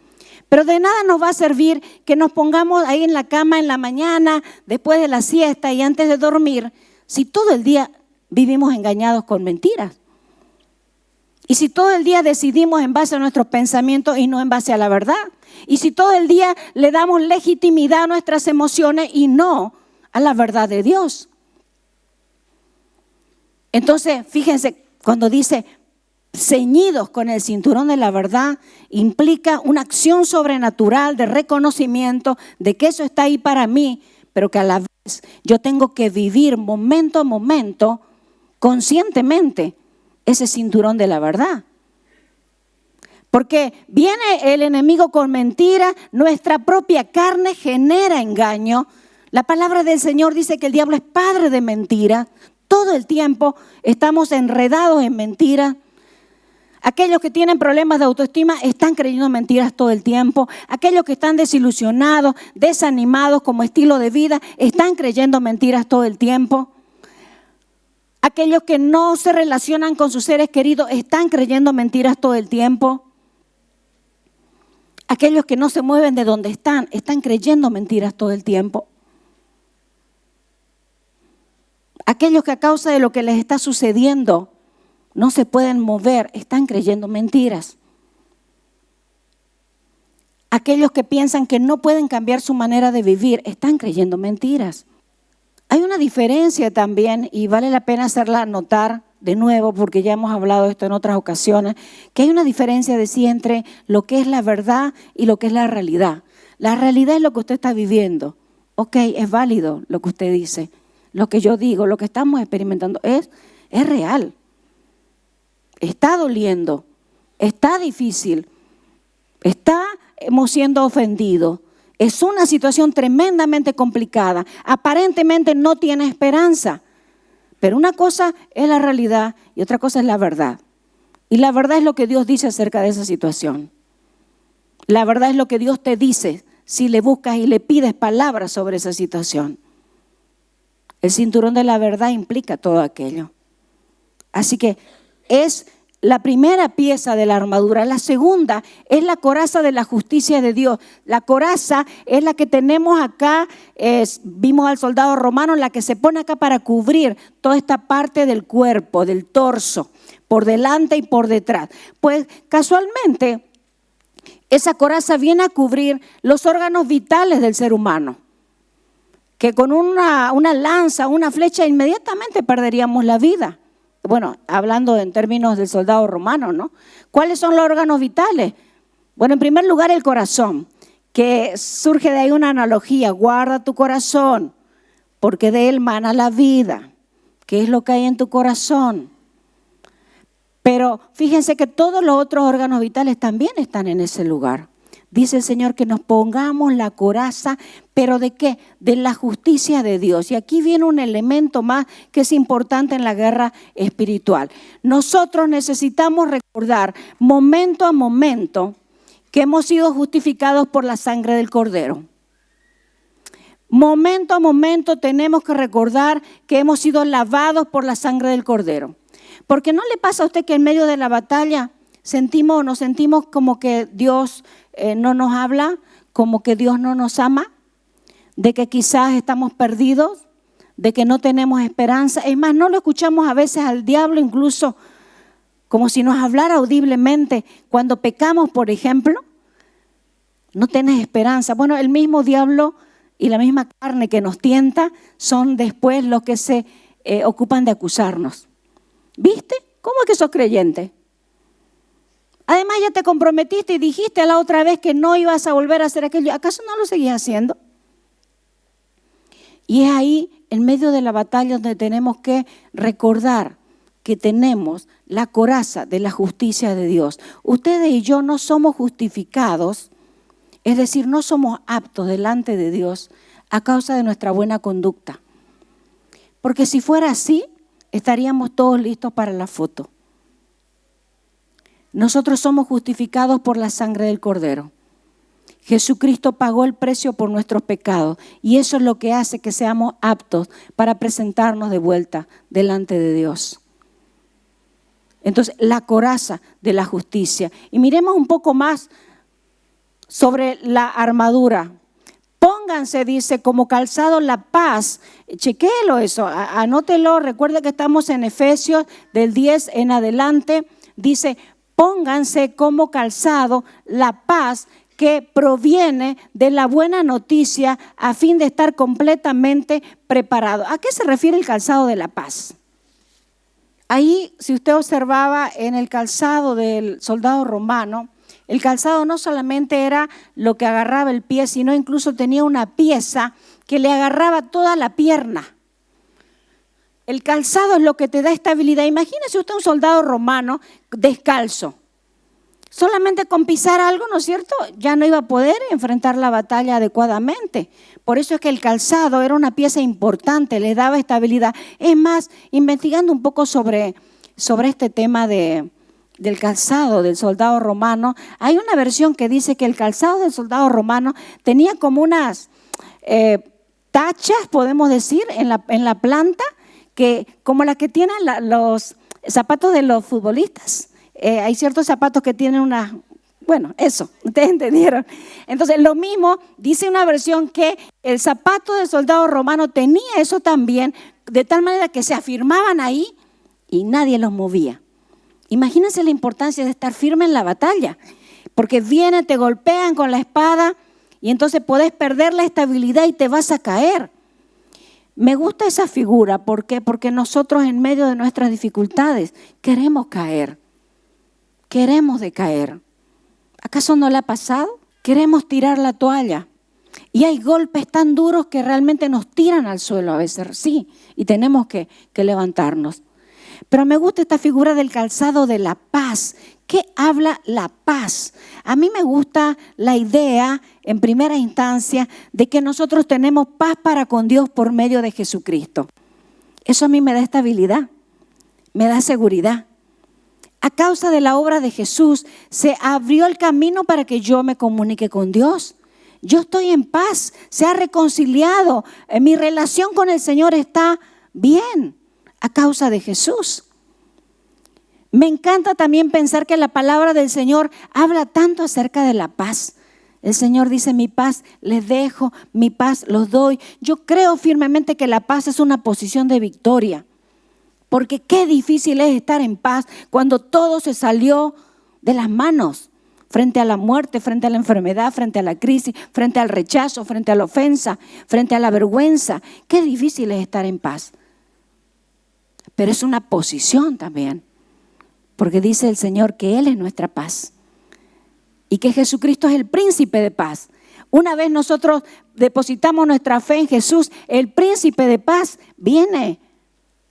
Pero de nada nos va a servir que nos pongamos ahí en la cama en la mañana, después de la siesta y antes de dormir, si todo el día vivimos engañados con mentiras. Y si todo el día decidimos en base a nuestros pensamientos y no en base a la verdad. Y si todo el día le damos legitimidad a nuestras emociones y no a la verdad de Dios. Entonces, fíjense, cuando dice ceñidos con el cinturón de la verdad, implica una acción sobrenatural de reconocimiento de que eso está ahí para mí, pero que a la vez yo tengo que vivir momento a momento, conscientemente, ese cinturón de la verdad. Porque viene el enemigo con mentiras, nuestra propia carne genera engaño. La palabra del Señor dice que el diablo es padre de mentiras. Todo el tiempo estamos enredados en mentiras. Aquellos que tienen problemas de autoestima están creyendo mentiras todo el tiempo. Aquellos que están desilusionados, desanimados como estilo de vida, están creyendo mentiras todo el tiempo. Aquellos que no se relacionan con sus seres queridos están creyendo mentiras todo el tiempo. Aquellos que no se mueven de donde están creyendo mentiras todo el tiempo. Aquellos que a causa de lo que les está sucediendo no se pueden mover, están creyendo mentiras. Aquellos que piensan que no pueden cambiar su manera de vivir, están creyendo mentiras. Hay una diferencia también, y vale la pena hacerla notar de nuevo, porque ya hemos hablado de esto en otras ocasiones, que hay una diferencia de sí entre lo que es la verdad y lo que es la realidad. La realidad es lo que usted está viviendo. Ok, es válido lo que usted dice. Lo que yo digo, lo que estamos experimentando es real. Está doliendo, está difícil, estamos siendo ofendidos. Es una situación tremendamente complicada. Aparentemente no tiene esperanza. Pero una cosa es la realidad y otra cosa es la verdad. Y la verdad es lo que Dios dice acerca de esa situación. La verdad es lo que Dios te dice si le buscas y le pides palabras sobre esa situación. El cinturón de la verdad implica todo aquello. Así que es la primera pieza de la armadura. La segunda es la coraza de la justicia de Dios. La coraza es la que tenemos acá, vimos al soldado romano, la que se pone acá para cubrir toda esta parte del cuerpo, del torso, por delante y por detrás. Pues casualmente esa coraza viene a cubrir los órganos vitales del ser humano, que con una lanza, una flecha, inmediatamente perderíamos la vida. Bueno, hablando en términos del soldado romano, ¿no? ¿Cuáles son los órganos vitales? Bueno, en primer lugar el corazón, que surge de ahí una analogía: guarda tu corazón, porque de él mana la vida. ¿Qué es lo que hay en tu corazón? Pero fíjense que todos los otros órganos vitales también están en ese lugar. Dice el Señor que nos pongamos la coraza, ¿pero de qué? De la justicia de Dios. Y aquí viene un elemento más que es importante en la guerra espiritual. Nosotros necesitamos recordar momento a momento que hemos sido justificados por la sangre del Cordero. Momento a momento tenemos que recordar que hemos sido lavados por la sangre del Cordero. Porque ¿no le pasa a usted que en medio de la batalla nos sentimos como que Dios no nos habla, como que Dios no nos ama, de que quizás estamos perdidos, de que no tenemos esperanza? Es más, no lo escuchamos a veces al diablo incluso como si nos hablara audiblemente cuando pecamos, por ejemplo. No tenés esperanza. Bueno, el mismo diablo y la misma carne que nos tienta son después los que se ocupan de acusarnos. ¿Viste? ¿Cómo es que sos creyente? Además ya te comprometiste y dijiste la otra vez que no ibas a volver a hacer aquello. ¿Acaso no lo seguís haciendo? Y es ahí, en medio de la batalla, donde tenemos que recordar que tenemos la coraza de la justicia de Dios. Ustedes y yo no somos justificados, es decir, no somos aptos delante de Dios a causa de nuestra buena conducta. Porque si fuera así, estaríamos todos listos para la foto. Nosotros somos justificados por la sangre del Cordero. Jesucristo pagó el precio por nuestros pecados y eso es lo que hace que seamos aptos para presentarnos de vuelta delante de Dios. Entonces, la coraza de la justicia. Y miremos un poco más sobre la armadura. Pónganse, dice, como calzado la paz. Chequéelo eso, anótelo. Recuerde que estamos en Efesios del 10 en adelante. Dice, pónganse como calzado la paz que proviene de la buena noticia a fin de estar completamente preparado. ¿A qué se refiere el calzado de la paz? Ahí, si usted observaba en el calzado del soldado romano, el calzado no solamente era lo que agarraba el pie, sino incluso tenía una pieza que le agarraba toda la pierna. El calzado es lo que te da estabilidad. Imagínese usted un soldado romano descalzo. Solamente con pisar algo, ¿no es cierto?, ya no iba a poder enfrentar la batalla adecuadamente. Por eso es que el calzado era una pieza importante, le daba estabilidad. Es más, investigando un poco sobre este tema del calzado del soldado romano, hay una versión que dice que el calzado del soldado romano tenía como unas tachas, podemos decir, en la planta, que como la que tienen los zapatos de los futbolistas. Hay ciertos zapatos que tienen bueno, eso, ustedes entendieron. Entonces, lo mismo, dice una versión que el zapato del soldado romano tenía eso también, de tal manera que se afirmaban ahí y nadie los movía. Imagínense la importancia de estar firme en la batalla, porque vienen, te golpean con la espada y entonces podés perder la estabilidad y te vas a caer. Me gusta esa figura, ¿por qué? Porque nosotros en medio de nuestras dificultades queremos caer. Queremos decaer. ¿Acaso no le ha pasado? Queremos tirar la toalla. Y hay golpes tan duros que realmente nos tiran al suelo a veces, sí, y tenemos que levantarnos. Pero me gusta esta figura del calzado de la paz. ¿Qué habla la paz? A mí me gusta la idea, en primera instancia, de que nosotros tenemos paz para con Dios por medio de Jesucristo. Eso a mí me da estabilidad, me da seguridad. A causa de la obra de Jesús se abrió el camino para que yo me comunique con Dios. Yo estoy en paz, se ha reconciliado, mi relación con el Señor está bien a causa de Jesús. Me encanta también pensar que la palabra del Señor habla tanto acerca de la paz. El Señor dice, mi paz les dejo, mi paz los doy. Yo creo firmemente que la paz es una posición de victoria. Porque qué difícil es estar en paz cuando todo se salió de las manos. Frente a la muerte, frente a la enfermedad, frente a la crisis, frente al rechazo, frente a la ofensa, frente a la vergüenza. Qué difícil es estar en paz. Pero es una posición también. Porque dice el Señor que Él es nuestra paz. Y que Jesucristo es el príncipe de paz. Una vez nosotros depositamos nuestra fe en Jesús, el príncipe de paz viene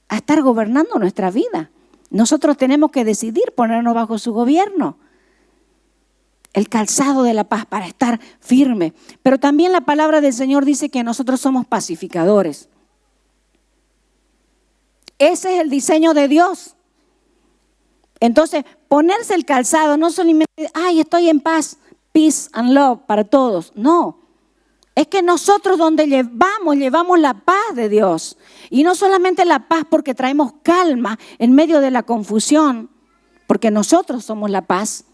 a estar gobernando nuestra vida. Nosotros tenemos que decidir ponernos bajo su gobierno. El calzado de la paz para estar firme. Pero también la palabra del Señor dice que nosotros somos pacificadores. Ese es el diseño de Dios. Entonces, ponerse el calzado no solamente, ay, estoy en paz, peace and love para todos. No, es que nosotros donde llevamos la paz de Dios. Y no solamente la paz porque traemos calma en medio de la confusión, porque nosotros somos la paz,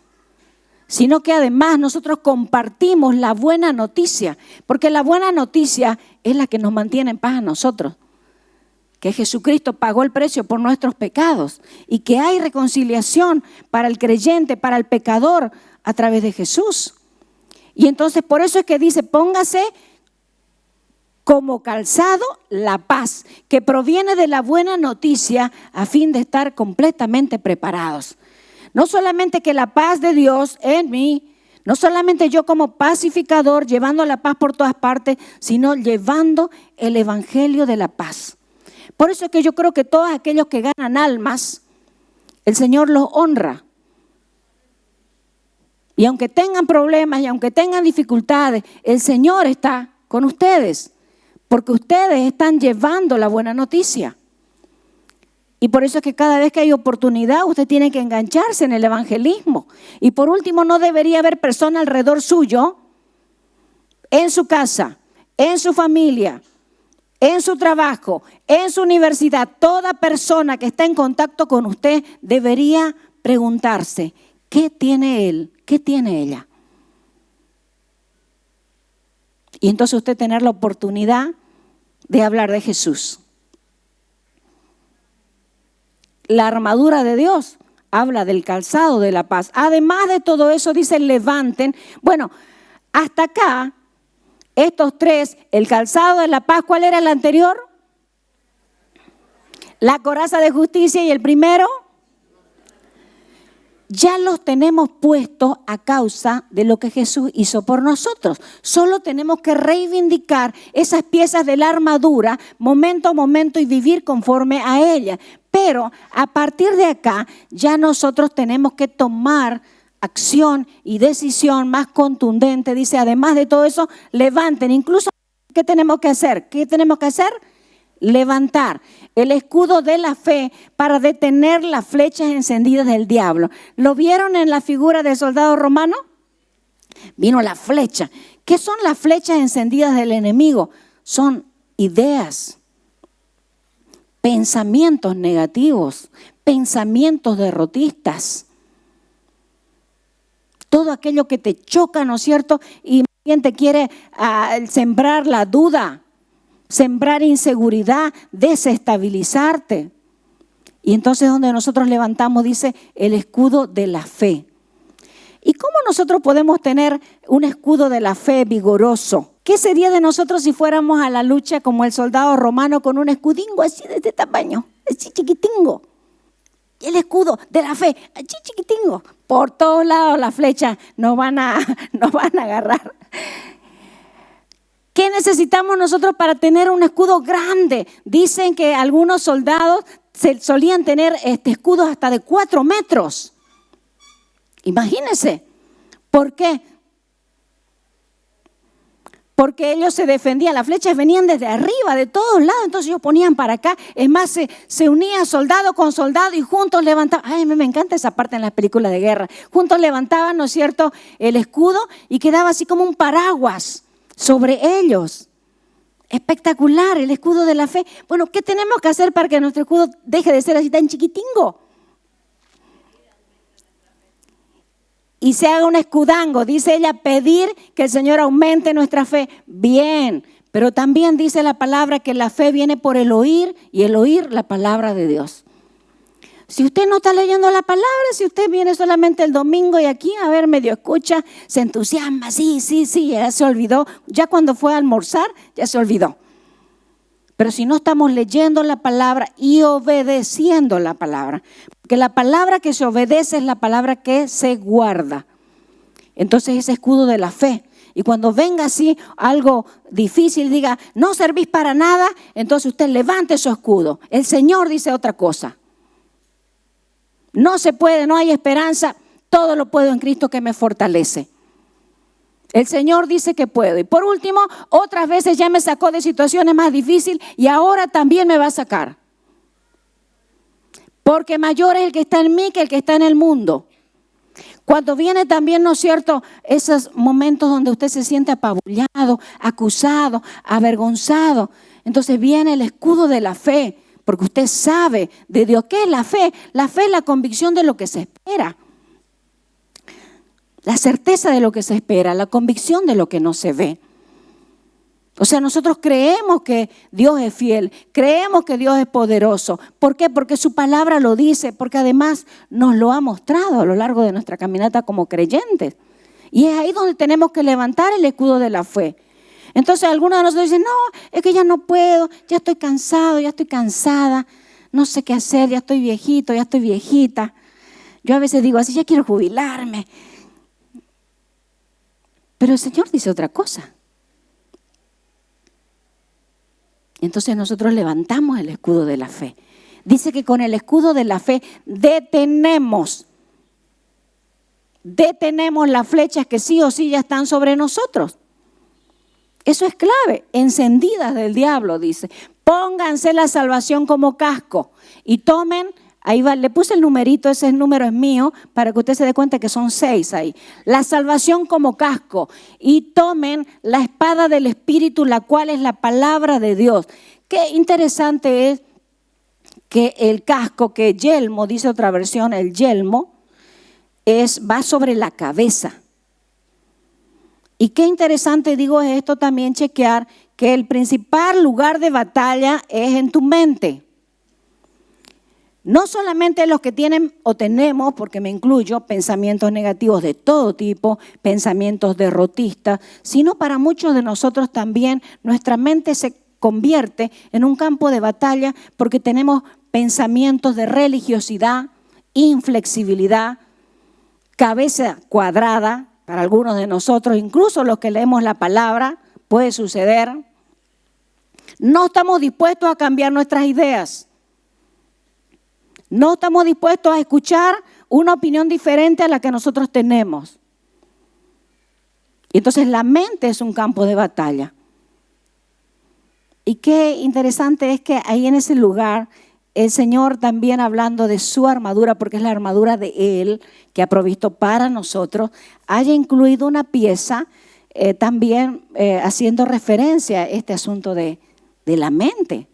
sino que además nosotros compartimos la buena noticia, porque la buena noticia es la que nos mantiene en paz a nosotros. Que Jesucristo pagó el precio por nuestros pecados y que hay reconciliación para el creyente, para el pecador a través de Jesús. Y entonces por eso es que dice, póngase como calzado la paz que proviene de la buena noticia a fin de estar completamente preparados. No solamente que la paz de Dios en mí, no solamente yo como pacificador llevando la paz por todas partes, sino llevando el evangelio de la paz. Por eso es que yo creo que todos aquellos que ganan almas, el Señor los honra. Y aunque tengan problemas y aunque tengan dificultades, el Señor está con ustedes, porque ustedes están llevando la buena noticia. Y por eso es que cada vez que hay oportunidad, usted tiene que engancharse en el evangelismo. Y por último, no debería haber persona alrededor suyo, en su casa, en su familia, en su trabajo, en su universidad. Toda persona que está en contacto con usted debería preguntarse, ¿qué tiene él? ¿Qué tiene ella? Y entonces usted tener la oportunidad de hablar de Jesús. La armadura de Dios habla del calzado de la paz. Además de todo eso, dice levanten. Bueno, hasta acá, estos tres, el calzado de la paz, ¿cuál era el anterior? La coraza de justicia y el primero. Ya los tenemos puestos a causa de lo que Jesús hizo por nosotros. Solo tenemos que reivindicar esas piezas de la armadura momento a momento y vivir conforme a ella. Pero a partir de acá ya nosotros tenemos que tomar acción y decisión más contundente. Dice, además de todo eso, levanten. Incluso, ¿qué tenemos que hacer? ¿Qué tenemos que hacer? Levantar el escudo de la fe para detener las flechas encendidas del diablo. ¿Lo vieron en la figura del soldado romano? Vino la flecha. ¿Qué son las flechas encendidas del enemigo? Son ideas, pensamientos negativos, pensamientos derrotistas. Todo aquello que te choca, ¿no es cierto? Y alguien te quiere sembrar la duda, sembrar inseguridad, desestabilizarte. Y entonces donde nosotros levantamos, dice, el escudo de la fe. ¿Y cómo nosotros podemos tener un escudo de la fe vigoroso? ¿Qué sería de nosotros si fuéramos a la lucha como el soldado romano con un escudingo así de este tamaño, así chiquitingo? Y el escudo de la fe, así chiquitingo. Por todos lados las flechas nos van a agarrar. ¿Qué necesitamos nosotros para tener un escudo grande? Dicen que algunos soldados solían tener escudos hasta de 4 metros. Imagínense. ¿Por qué? porque ellos se defendían, las flechas venían desde arriba, de todos lados, entonces ellos ponían para acá. Es más, se unían soldado con soldado y juntos levantaban. Ay, me encanta esa parte en las películas de guerra. Juntos levantaban, ¿no es cierto?, el escudo y quedaba así como un paraguas sobre ellos. Espectacular, el escudo de la fe. Bueno, ¿qué tenemos que hacer para que nuestro escudo deje de ser así tan chiquitingo? Y se haga un escudango, dice ella, pedir que el Señor aumente nuestra fe. Bien, pero también dice la palabra que la fe viene por el oír y el oír la palabra de Dios. Si usted no está leyendo la palabra, si usted viene solamente el domingo y aquí, a ver, medio escucha, se entusiasma, sí, ya se olvidó. Ya cuando fue a almorzar, ya se olvidó. Pero si no estamos leyendo la palabra y obedeciendo la palabra, porque la palabra que se obedece es la palabra que se guarda. Entonces ese escudo de la fe. Y cuando venga así algo difícil, diga, no servís para nada, entonces usted levante su escudo. El Señor dice otra cosa. No se puede, no hay esperanza, todo lo puedo en Cristo que me fortalece. El Señor dice que puedo. Y por último, otras veces ya me sacó de situaciones más difíciles y ahora también me va a sacar. Porque mayor es el que está en mí que el que está en el mundo. Cuando viene también, ¿no es cierto?, esos momentos donde usted se siente apabullado, acusado, avergonzado. Entonces viene el escudo de la fe, porque usted sabe de Dios. ¿Qué es la fe? La fe es la convicción de lo que se espera. La certeza de lo que se espera, la convicción de lo que no se ve. O sea, nosotros creemos que Dios es fiel, creemos que Dios es poderoso. ¿Por qué? Porque su palabra lo dice, porque además nos lo ha mostrado a lo largo de nuestra caminata como creyentes. Y es ahí donde tenemos que levantar el escudo de la fe. Entonces algunos de nosotros dicen, no, es que ya no puedo, ya estoy cansado, ya estoy cansada, no sé qué hacer, ya estoy viejito, ya estoy viejita. Yo a veces digo así, ya quiero jubilarme. Pero el Señor dice otra cosa. Entonces nosotros levantamos el escudo de la fe. Dice que con el escudo de la fe detenemos las flechas que sí o sí ya están sobre nosotros. Eso es clave, encendidas del diablo, dice. Pónganse la salvación como casco y tomen. Ahí va, le puse el numerito, ese número es mío, para que usted se dé cuenta que son 6 ahí. La salvación como casco y tomen la espada del Espíritu, la cual es la palabra de Dios. Qué interesante es que el casco, que yelmo, dice otra versión, el yelmo, va sobre la cabeza. Y qué interesante, digo, es esto también chequear que el principal lugar de batalla es en tu mente. No solamente los que tienen o tenemos, porque me incluyo, pensamientos negativos de todo tipo, pensamientos derrotistas, sino para muchos de nosotros también nuestra mente se convierte en un campo de batalla porque tenemos pensamientos de religiosidad, inflexibilidad, cabeza cuadrada, para algunos de nosotros, incluso los que leemos la palabra, puede suceder. No estamos dispuestos a cambiar nuestras ideas. No estamos dispuestos a escuchar una opinión diferente a la que nosotros tenemos. Y entonces la mente es un campo de batalla. Y qué interesante es que ahí en ese lugar el Señor también hablando de su armadura, porque es la armadura de Él que ha provisto para nosotros, haya incluido una pieza también haciendo referencia a este asunto de la mente.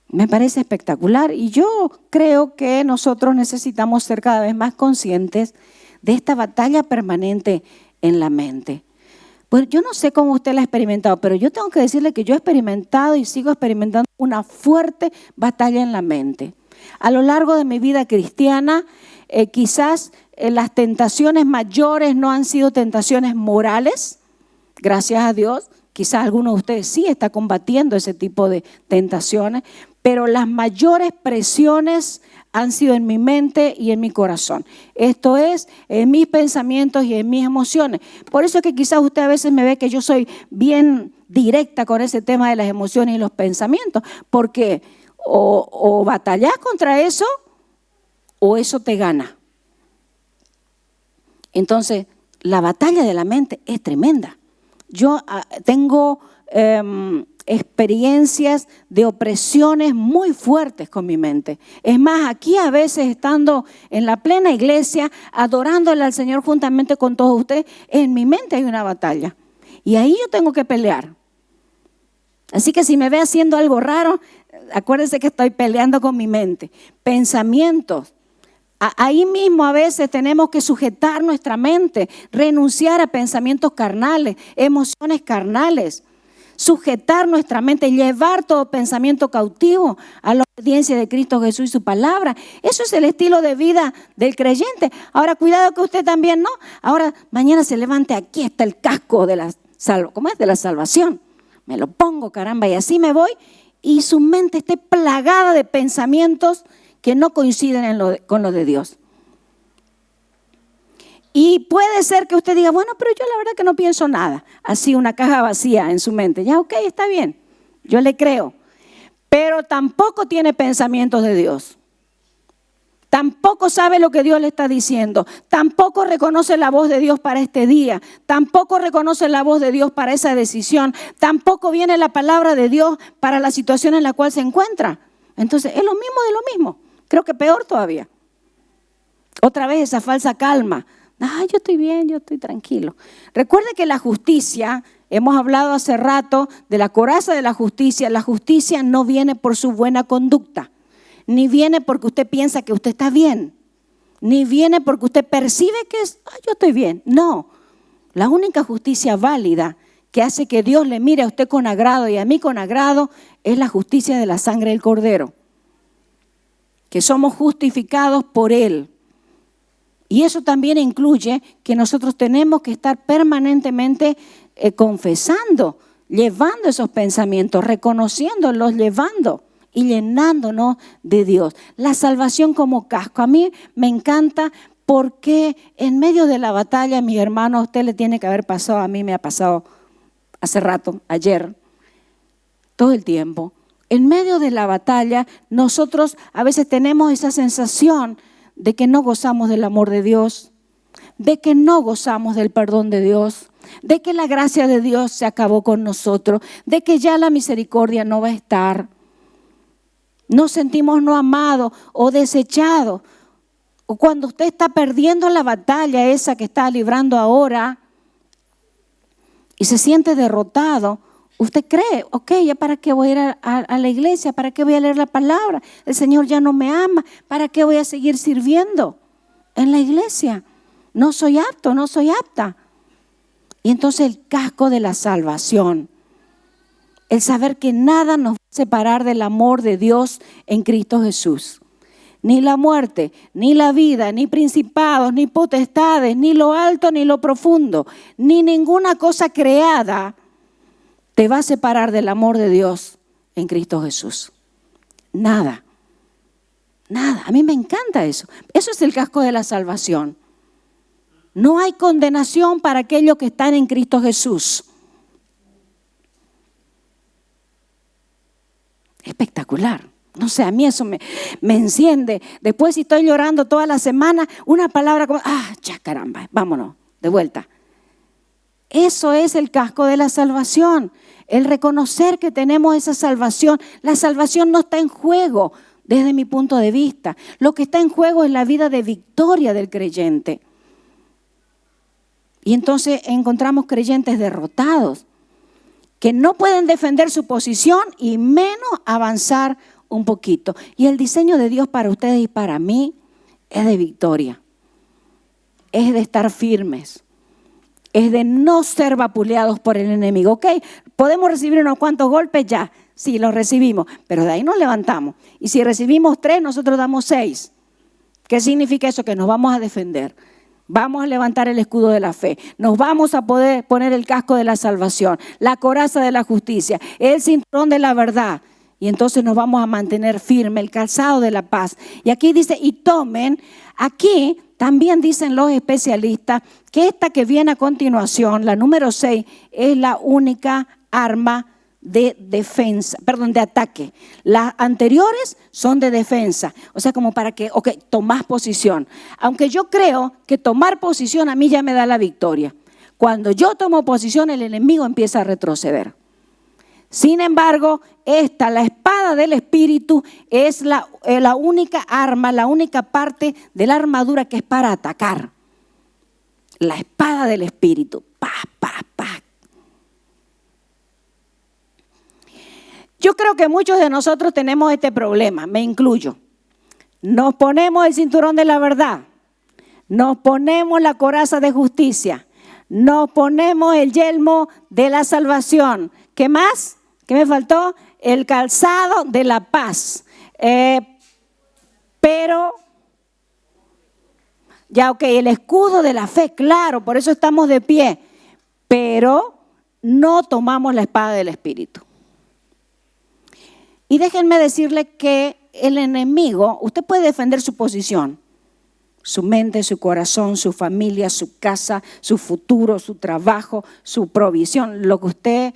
Me parece espectacular y yo creo que nosotros necesitamos ser cada vez más conscientes de esta batalla permanente en la mente. Pues yo no sé cómo usted la ha experimentado, pero yo tengo que decirle que yo he experimentado y sigo experimentando una fuerte batalla en la mente. A lo largo de mi vida cristiana, quizás las tentaciones mayores no han sido tentaciones morales, gracias a Dios. Quizás alguno de ustedes sí está combatiendo ese tipo de tentaciones, pero las mayores presiones han sido en mi mente y en mi corazón. Esto es, en mis pensamientos y en mis emociones. Por eso es que quizás usted a veces me ve que yo soy bien directa con ese tema de las emociones y los pensamientos, porque o batallas contra eso o eso te gana. Entonces, la batalla de la mente es tremenda. yo tengo experiencias de opresiones muy fuertes con mi mente. Es más, aquí a veces estando en la plena iglesia, adorándole al Señor juntamente con todos ustedes, en mi mente hay una batalla. Y ahí yo tengo que pelear. Así que si me ve haciendo algo raro, acuérdense que estoy peleando con mi mente. Pensamientos. Ahí mismo a veces tenemos que sujetar nuestra mente, renunciar a pensamientos carnales, emociones carnales. Sujetar nuestra mente, llevar todo pensamiento cautivo a la obediencia de Cristo Jesús y su palabra. Eso es el estilo de vida del creyente. Ahora, cuidado que usted también no. Ahora, mañana se levante, aquí está el casco de la salvación. Me lo pongo, caramba, y así me voy. Y su mente esté plagada de pensamientos que no coinciden con lo de Dios. Y puede ser que usted diga, bueno, pero yo la verdad que no pienso nada. Así una caja vacía en su mente. Ya, ok, está bien. Yo le creo. Pero tampoco tiene pensamientos de Dios. Tampoco sabe lo que Dios le está diciendo. Tampoco reconoce la voz de Dios para este día. Tampoco reconoce la voz de Dios para esa decisión. Tampoco viene la palabra de Dios para la situación en la cual se encuentra. Entonces, es lo mismo de lo mismo. Creo que peor todavía. Otra vez esa falsa calma. Yo estoy bien, yo estoy tranquilo. Recuerde que la justicia, hemos hablado hace rato de la coraza de la justicia. La justicia no viene por su buena conducta, ni viene porque usted piensa que usted está bien, ni viene porque usted percibe que yo estoy bien. No, la única justicia válida que hace que Dios le mire a usted con agrado y a mí con agrado es la justicia de la sangre del Cordero, que somos justificados por Él. Y eso también incluye que nosotros tenemos que estar permanentemente confesando, llevando esos pensamientos, reconociéndolos, llevando y llenándonos de Dios. La salvación como casco. A mí me encanta porque en medio de la batalla, mis hermanos, a usted le tiene que haber pasado, a mí me ha pasado hace rato, ayer, todo el tiempo. En medio de la batalla, nosotros a veces tenemos esa sensación de que no gozamos del amor de Dios, de que no gozamos del perdón de Dios, de que la gracia de Dios se acabó con nosotros, de que ya la misericordia no va a estar. Nos sentimos no amados o desechados. O cuando usted está perdiendo la batalla esa que está librando ahora y se siente derrotado, usted cree, ok, ¿ya para qué voy a ir a la iglesia? ¿Para qué voy a leer la palabra? El Señor ya no me ama. ¿Para qué voy a seguir sirviendo en la iglesia? No soy apto, no soy apta. Y entonces el casco de la salvación, el saber que nada nos va a separar del amor de Dios en Cristo Jesús. Ni la muerte, ni la vida, ni principados, ni potestades, ni lo alto, ni lo profundo, ni ninguna cosa creada te va a separar del amor de Dios en Cristo Jesús. Nada, nada. A mí me encanta eso. Eso es el casco de la salvación. No hay condenación para aquellos que están en Cristo Jesús. Espectacular. No sé, a mí eso me enciende. Después si estoy llorando toda la semana, una palabra como, ya caramba, vámonos, de vuelta. Eso es el casco de la salvación, el reconocer que tenemos esa salvación. La salvación no está en juego desde mi punto de vista. Lo que está en juego es la vida de victoria del creyente. Y entonces encontramos creyentes derrotados que no pueden defender su posición y menos avanzar un poquito. Y el diseño de Dios para ustedes y para mí es de victoria, es de estar firmes. Es de no ser vapuleados por el enemigo. Ok, podemos recibir unos cuantos golpes ya. Sí, los recibimos, pero de ahí nos levantamos. Y si recibimos 3, nosotros damos 6. ¿Qué significa eso? Que nos vamos a defender. Vamos a levantar el escudo de la fe. Nos vamos a poder poner el casco de la salvación, la coraza de la justicia, el cinturón de la verdad. Y entonces nos vamos a mantener firme, el calzado de la paz. Y aquí dice, y tomen, aquí también dicen los especialistas que esta que viene a continuación, la número 6, es la única arma de defensa, de ataque. Las anteriores son de defensa, o sea, como para que, tomás posición. Aunque yo creo que tomar posición a mí ya me da la victoria. Cuando yo tomo posición, el enemigo empieza a retroceder. Sin embargo, la espada del Espíritu, es la única arma, la única parte de la armadura que es para atacar. La espada del Espíritu. Pa, pa, pa. Yo creo que muchos de nosotros tenemos este problema, me incluyo. Nos ponemos el cinturón de la verdad, nos ponemos la coraza de justicia, nos ponemos el yelmo de la salvación. ¿Qué más? ¿Qué me faltó? El calzado de la paz. Pero, ya ok, el escudo de la fe, claro, por eso estamos de pie. Pero no tomamos la espada del Espíritu. Y déjenme decirle que el enemigo, usted puede defender su posición, su mente, su corazón, su familia, su casa, su futuro, su trabajo, su provisión, lo que usted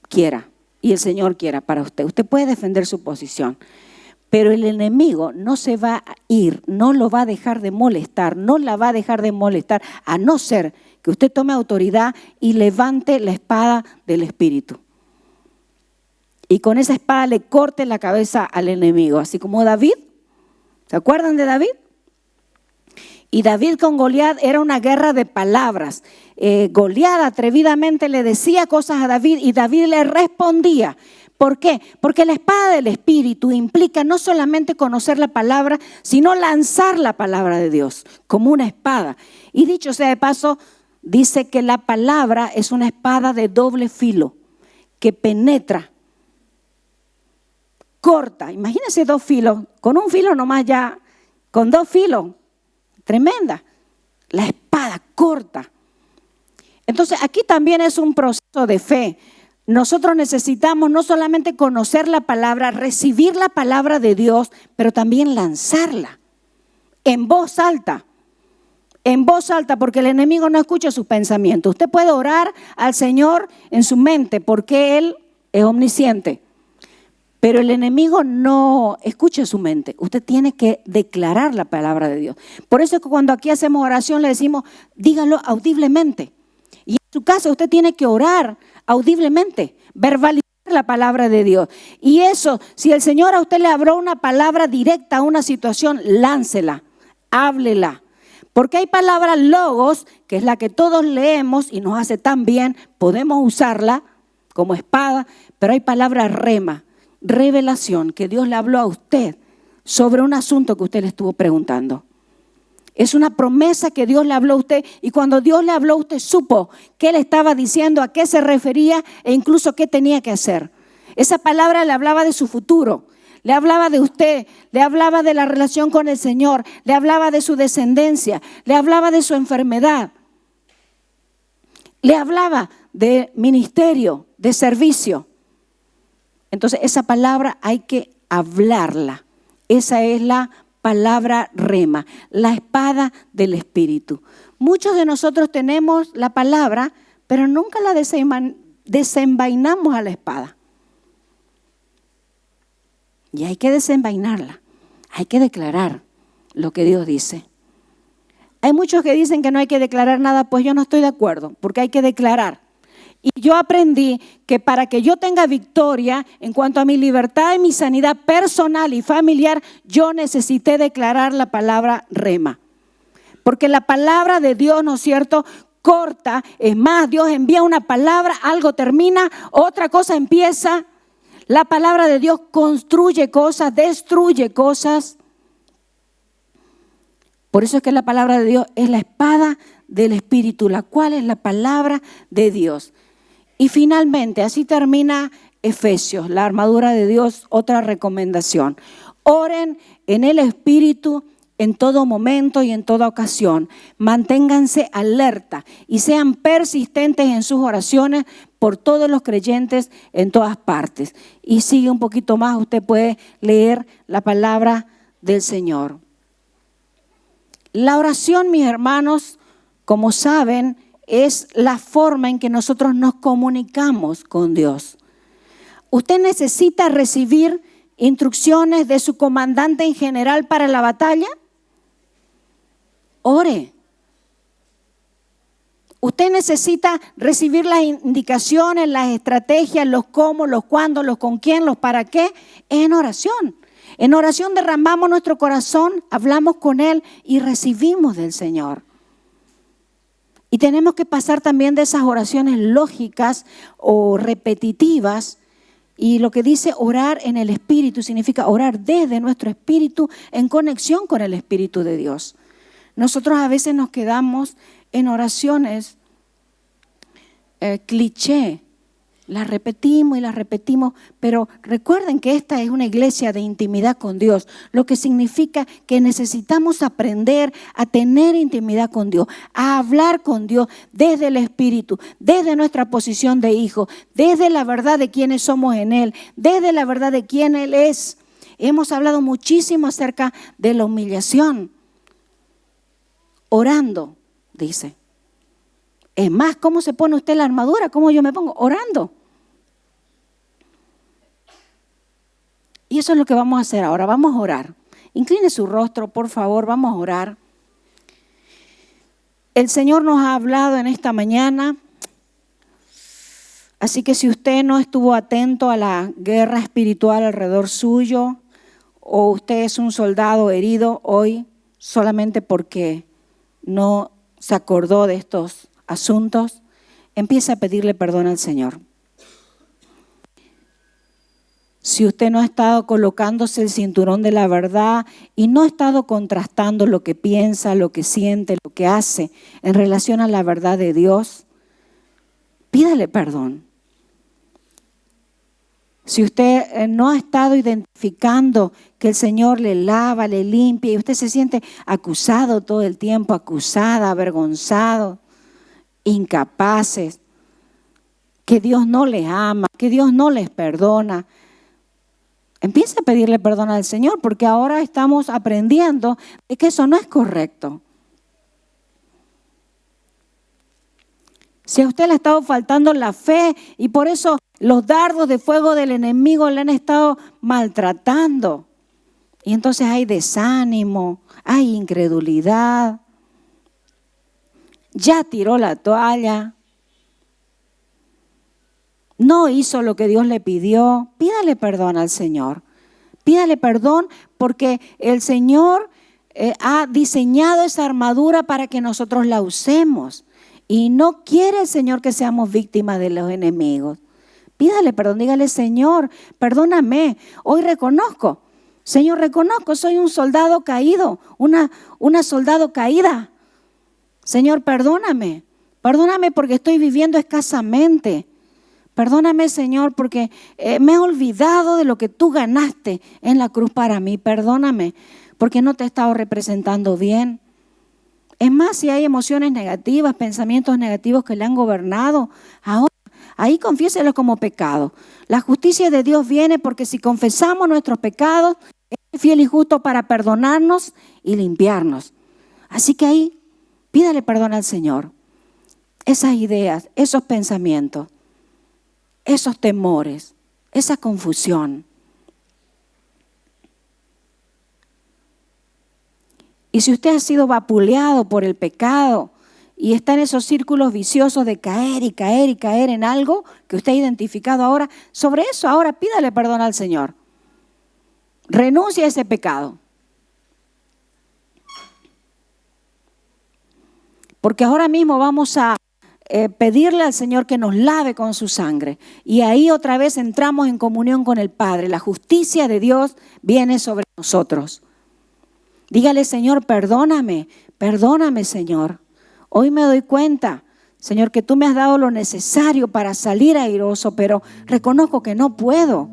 quiera y el Señor quiera para usted. Usted puede defender su posición, pero el enemigo no se va a ir, no lo va a dejar de molestar, no la va a dejar de molestar, a no ser que usted tome autoridad y levante la espada del Espíritu. Y con esa espada le corte la cabeza al enemigo, así como David. ¿Se acuerdan de David? Y David con Goliat era una guerra de palabras. Goliat atrevidamente le decía cosas a David y David le respondía. ¿Por qué? Porque la espada del Espíritu implica no solamente conocer la palabra, sino lanzar la palabra de Dios como una espada. Y dicho sea de paso, dice que la palabra es una espada de doble filo que penetra, corta. Imagínense 2 filos, con un filo nomás ya, con 2 filos, tremenda. La espada corta. Entonces aquí también es un proceso de fe. Nosotros necesitamos no solamente conocer la palabra, recibir la palabra de Dios, pero también lanzarla en voz alta. En voz alta, porque el enemigo no escucha sus pensamientos. Usted puede orar al Señor en su mente porque Él es omnisciente. Pero el enemigo no escucha su mente. Usted tiene que declarar la palabra de Dios. Por eso es que cuando aquí hacemos oración le decimos, dígalo audiblemente. Y en su caso usted tiene que orar audiblemente, verbalizar la palabra de Dios. Y eso, si el Señor a usted le habló una palabra directa a una situación, láncela, háblela. Porque hay palabras logos, que es la que todos leemos y nos hace tan bien, podemos usarla como espada, pero hay palabras rema, revelación, que Dios le habló a usted sobre un asunto que usted le estuvo preguntando. Es una promesa que Dios le habló a usted y cuando Dios le habló usted supo qué le estaba diciendo, a qué se refería e incluso qué tenía que hacer. Esa palabra le hablaba de su futuro, le hablaba de usted, le hablaba de la relación con el Señor, le hablaba de su descendencia, le hablaba de su enfermedad, le hablaba de ministerio, de servicio. Entonces esa palabra hay que hablarla. Esa es la palabra rema, la espada del Espíritu. Muchos de nosotros tenemos la palabra, pero nunca la desenvainamos a la espada. Y hay que desenvainarla, hay que declarar lo que Dios dice. Hay muchos que dicen que no hay que declarar nada, pues yo no estoy de acuerdo, porque hay que declarar. Y yo aprendí que para que yo tenga victoria en cuanto a mi libertad y mi sanidad personal y familiar, yo necesité declarar la palabra rema. Porque la palabra de Dios, ¿no es cierto?, corta. Es más, Dios envía una palabra, algo termina, otra cosa empieza. La palabra de Dios construye cosas, destruye cosas. Por eso es que la palabra de Dios es la espada del Espíritu, la cual es la palabra de Dios. Y finalmente, así termina Efesios, la armadura de Dios, otra recomendación. Oren en el Espíritu en todo momento y en toda ocasión. Manténganse alerta y sean persistentes en sus oraciones por todos los creyentes en todas partes. Y sigue un poquito más, usted puede leer la palabra del Señor. La oración, mis hermanos, como saben, es la forma en que nosotros nos comunicamos con Dios. Usted necesita recibir instrucciones de su comandante en general para la batalla. Ore. Usted necesita recibir las indicaciones, las estrategias, los cómo, los cuándo, los con quién, los para qué, en oración. En oración derramamos nuestro corazón, hablamos con Él y recibimos del Señor. Y tenemos que pasar también de esas oraciones lógicas o repetitivas. Y lo que dice orar en el Espíritu significa orar desde nuestro espíritu en conexión con el Espíritu de Dios. Nosotros a veces nos quedamos en oraciones cliché. Las repetimos y las repetimos, pero recuerden que esta es una iglesia de intimidad con Dios, lo que significa que necesitamos aprender a tener intimidad con Dios, a hablar con Dios desde el Espíritu, desde nuestra posición de hijo, desde la verdad de quiénes somos en Él, desde la verdad de quién Él es. Hemos hablado muchísimo acerca de la humillación. Orando, dice. Es más, ¿cómo se pone usted la armadura? ¿Cómo yo me pongo? Orando. Y eso es lo que vamos a hacer ahora. Vamos a orar. Incline su rostro, por favor. Vamos a orar. El Señor nos ha hablado en esta mañana. Así que si usted no estuvo atento a la guerra espiritual alrededor suyo, o usted es un soldado herido hoy solamente porque no se acordó de estos asuntos, empieza a pedirle perdón al Señor. Si usted no ha estado colocándose el cinturón de la verdad y no ha estado contrastando lo que piensa, lo que siente, lo que hace en relación a la verdad de Dios, pídale perdón. Si usted no ha estado identificando que el Señor le lava, le limpia y usted se siente acusado todo el tiempo, acusada, avergonzado, incapaces, que Dios no les ama, que Dios no les perdona, empieza a pedirle perdón al Señor, porque ahora estamos aprendiendo de que eso no es correcto. Si a usted le ha estado faltando la fe y por eso los dardos de fuego del enemigo le han estado maltratando, y entonces hay desánimo, hay incredulidad, ya tiró la toalla, no hizo lo que Dios le pidió, pídale perdón al Señor. Pídale perdón porque el Señor ha diseñado esa armadura para que nosotros la usemos. Y no quiere el Señor que seamos víctimas de los enemigos. Pídale perdón, dígale: Señor, perdóname. Hoy reconozco, Señor, reconozco, soy un soldado caído, una soldado caída. Señor, perdóname. Perdóname porque estoy viviendo escasamente. Perdóname, Señor, porque me he olvidado de lo que tú ganaste en la cruz para mí. Perdóname, porque no te he estado representando bien. Es más, si hay emociones negativas, pensamientos negativos que le han gobernado, ahora, ahí confiéselos como pecado. La justicia de Dios viene porque si confesamos nuestros pecados, es fiel y justo para perdonarnos y limpiarnos. Así que ahí, pídale perdón al Señor. Esas ideas, esos pensamientos, esos temores, esa confusión. Y si usted ha sido vapuleado por el pecado y está en esos círculos viciosos de caer y caer y caer en algo que usted ha identificado ahora, sobre eso ahora pídale perdón al Señor. Renuncia a ese pecado. Porque ahora mismo vamos a pedirle al Señor que nos lave con su sangre. Y ahí otra vez entramos en comunión con el Padre. La justicia de Dios viene sobre nosotros. Dígale: Señor, perdóname, perdóname, Señor. Hoy me doy cuenta, Señor, que tú me has dado lo necesario para salir airoso, pero reconozco que no puedo.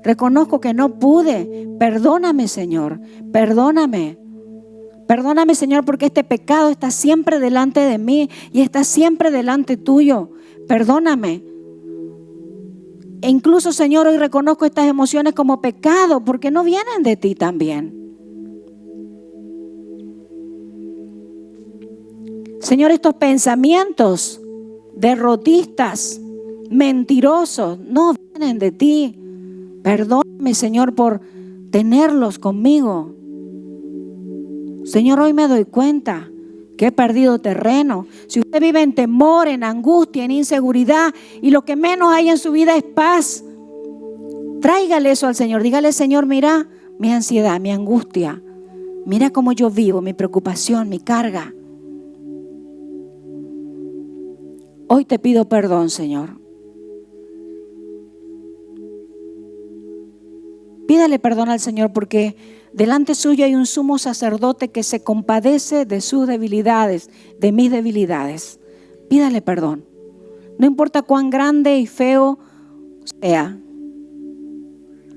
Reconozco que no pude. Perdóname, Señor, perdóname. Perdóname, Señor, porque este pecado está siempre delante de mí y está siempre delante tuyo. Perdóname. E incluso, Señor, hoy reconozco estas emociones como pecado porque no vienen de ti también. Señor, estos pensamientos derrotistas, mentirosos, no vienen de ti. Perdóname, Señor, por tenerlos conmigo. Señor, hoy me doy cuenta que he perdido terreno. Si usted vive en temor, en angustia, en inseguridad y lo que menos hay en su vida es paz, tráigale eso al Señor. Dígale: Señor, mira mi ansiedad, mi angustia. Mira cómo yo vivo, mi preocupación, mi carga. Hoy te pido perdón, Señor. Pídale perdón al Señor, porque delante suyo hay un sumo sacerdote que se compadece de sus debilidades, de mis debilidades. Pídale perdón. No importa cuán grande y feo sea.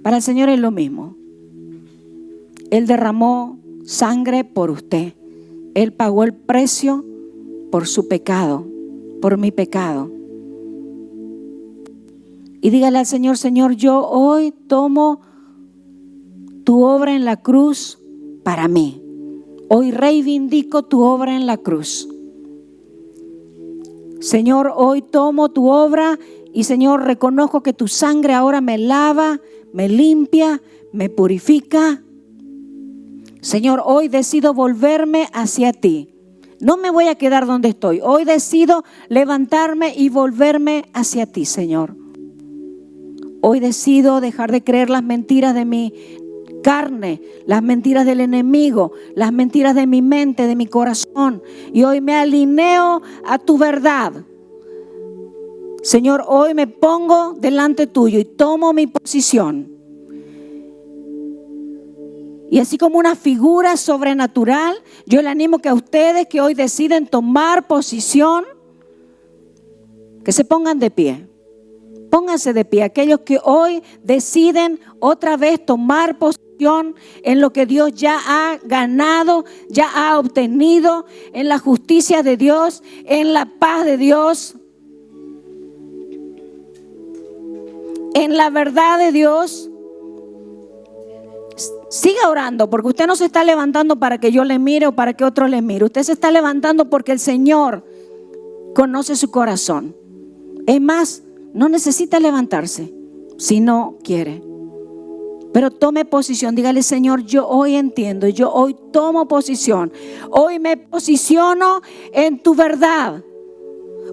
Para el Señor es lo mismo. Él derramó sangre por usted. Él pagó el precio por su pecado, por mi pecado. Y dígale al Señor: Señor, yo hoy tomo tu obra en la cruz para mí. Hoy reivindico tu obra en la cruz. Señor, hoy tomo tu obra y, Señor, reconozco que tu sangre ahora me lava, me limpia, me purifica. Señor, hoy decido volverme hacia ti. No me voy a quedar donde estoy. Hoy decido levantarme y volverme hacia ti, Señor. Hoy decido dejar de creer las mentiras de mi carne, las mentiras del enemigo, las mentiras de mi mente, de mi corazón. Y hoy me alineo a tu verdad. Señor, hoy me pongo delante tuyo y tomo mi posición. Y así como una figura sobrenatural, yo le animo que a ustedes que hoy deciden tomar posición, que se pongan de pie. Pónganse de pie, aquellos que hoy deciden otra vez tomar posición en lo que Dios ya ha ganado, ya ha obtenido, en la justicia de Dios, en la paz de Dios, en la verdad de Dios. Siga orando, porque usted no se está levantando para que yo le mire o para que otro le mire. Usted se está levantando porque el Señor conoce su corazón. Es más, no necesita levantarse si no quiere. Pero tome posición. Dígale: Señor, yo hoy entiendo, yo hoy tomo posición. Hoy me posiciono en tu verdad.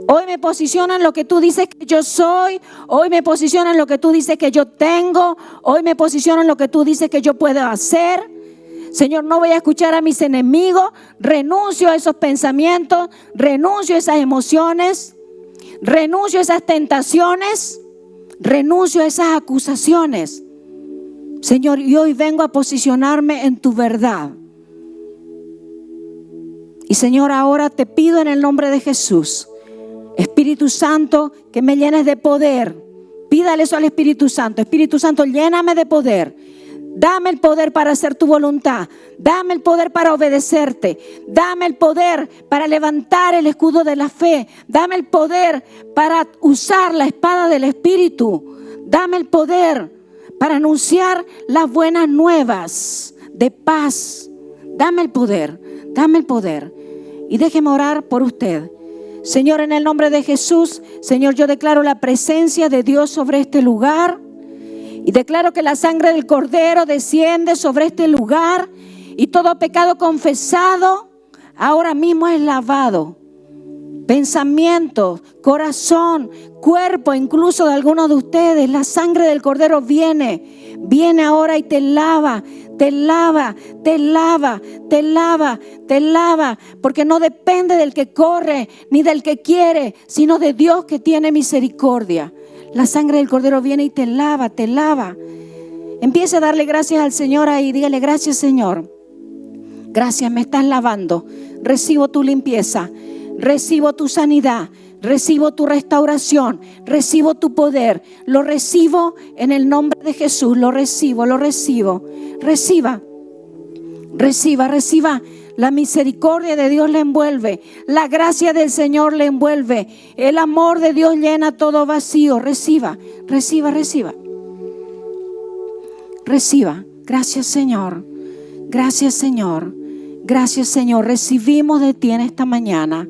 Hoy me posiciono en lo que tú dices que yo soy. Hoy me posiciono en lo que tú dices que yo tengo. Hoy me posiciono en lo que tú dices que yo puedo hacer. Señor, no voy a escuchar a mis enemigos. Renuncio a esos pensamientos. Renuncio a esas emociones. Renuncio a esas tentaciones. Renuncio a esas acusaciones. Señor, y hoy vengo a posicionarme en tu verdad. Y Señor, ahora te pido en el nombre de Jesús, Espíritu Santo, que me llenes de poder. Pídale eso al Espíritu Santo. Espíritu Santo, lléname de poder. Dame el poder para hacer tu voluntad. Dame el poder para obedecerte. Dame el poder para levantar el escudo de la fe. Dame el poder para usar la espada del Espíritu. Dame el poder para anunciar las buenas nuevas de paz. Dame el poder. Dame el poder. Y déjeme orar por usted. Señor, en el nombre de Jesús, Señor, yo declaro la presencia de Dios sobre este lugar. Y declaro que la sangre del Cordero desciende sobre este lugar. Y todo pecado confesado ahora mismo es lavado. Pensamiento, corazón, cuerpo, incluso de algunos de ustedes. La sangre del Cordero viene ahora y te lava. Te lava, te lava, te lava, te lava. Porque no depende del que corre ni del que quiere, sino de Dios que tiene misericordia. La sangre del Cordero viene y te lava, te lava. Empiece a darle gracias al Señor ahí. Dígale: gracias, Señor. Gracias, me estás lavando. Recibo tu limpieza. Recibo tu sanidad. Recibo tu restauración. Recibo tu poder. Lo recibo en el nombre de Jesús. Lo recibo, lo recibo. Reciba. Reciba, reciba. La misericordia de Dios le envuelve. La gracia del Señor le envuelve. El amor de Dios llena todo vacío. Reciba, reciba, reciba. Reciba. Gracias, Señor. Gracias, Señor. Gracias, Señor. Recibimos de ti en esta mañana.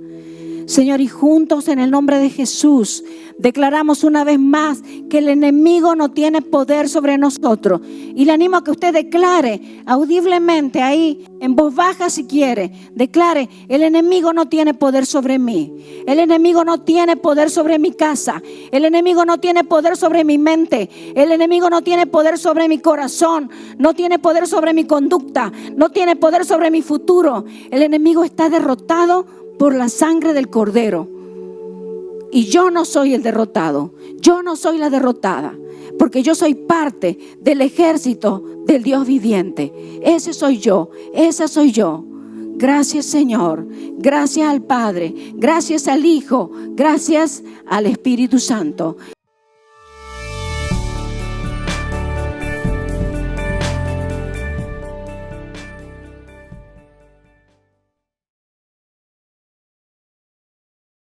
Señor, y juntos en el nombre de Jesús declaramos una vez más que el enemigo no tiene poder sobre nosotros. Y le animo a que usted declare audiblemente ahí, en voz baja si quiere, declare: el enemigo no tiene poder sobre mí. El enemigo no tiene poder sobre mi casa. El enemigo no tiene poder sobre mi mente. El enemigo no tiene poder sobre mi corazón. No tiene poder sobre mi conducta. No tiene poder sobre mi futuro. El enemigo está derrotado por la sangre del Cordero. Y yo no soy el derrotado. Yo no soy la derrotada. Porque yo soy parte del ejército del Dios viviente. Ese soy yo. Esa soy yo. Gracias, Señor. Gracias al Padre. Gracias al Hijo. Gracias al Espíritu Santo.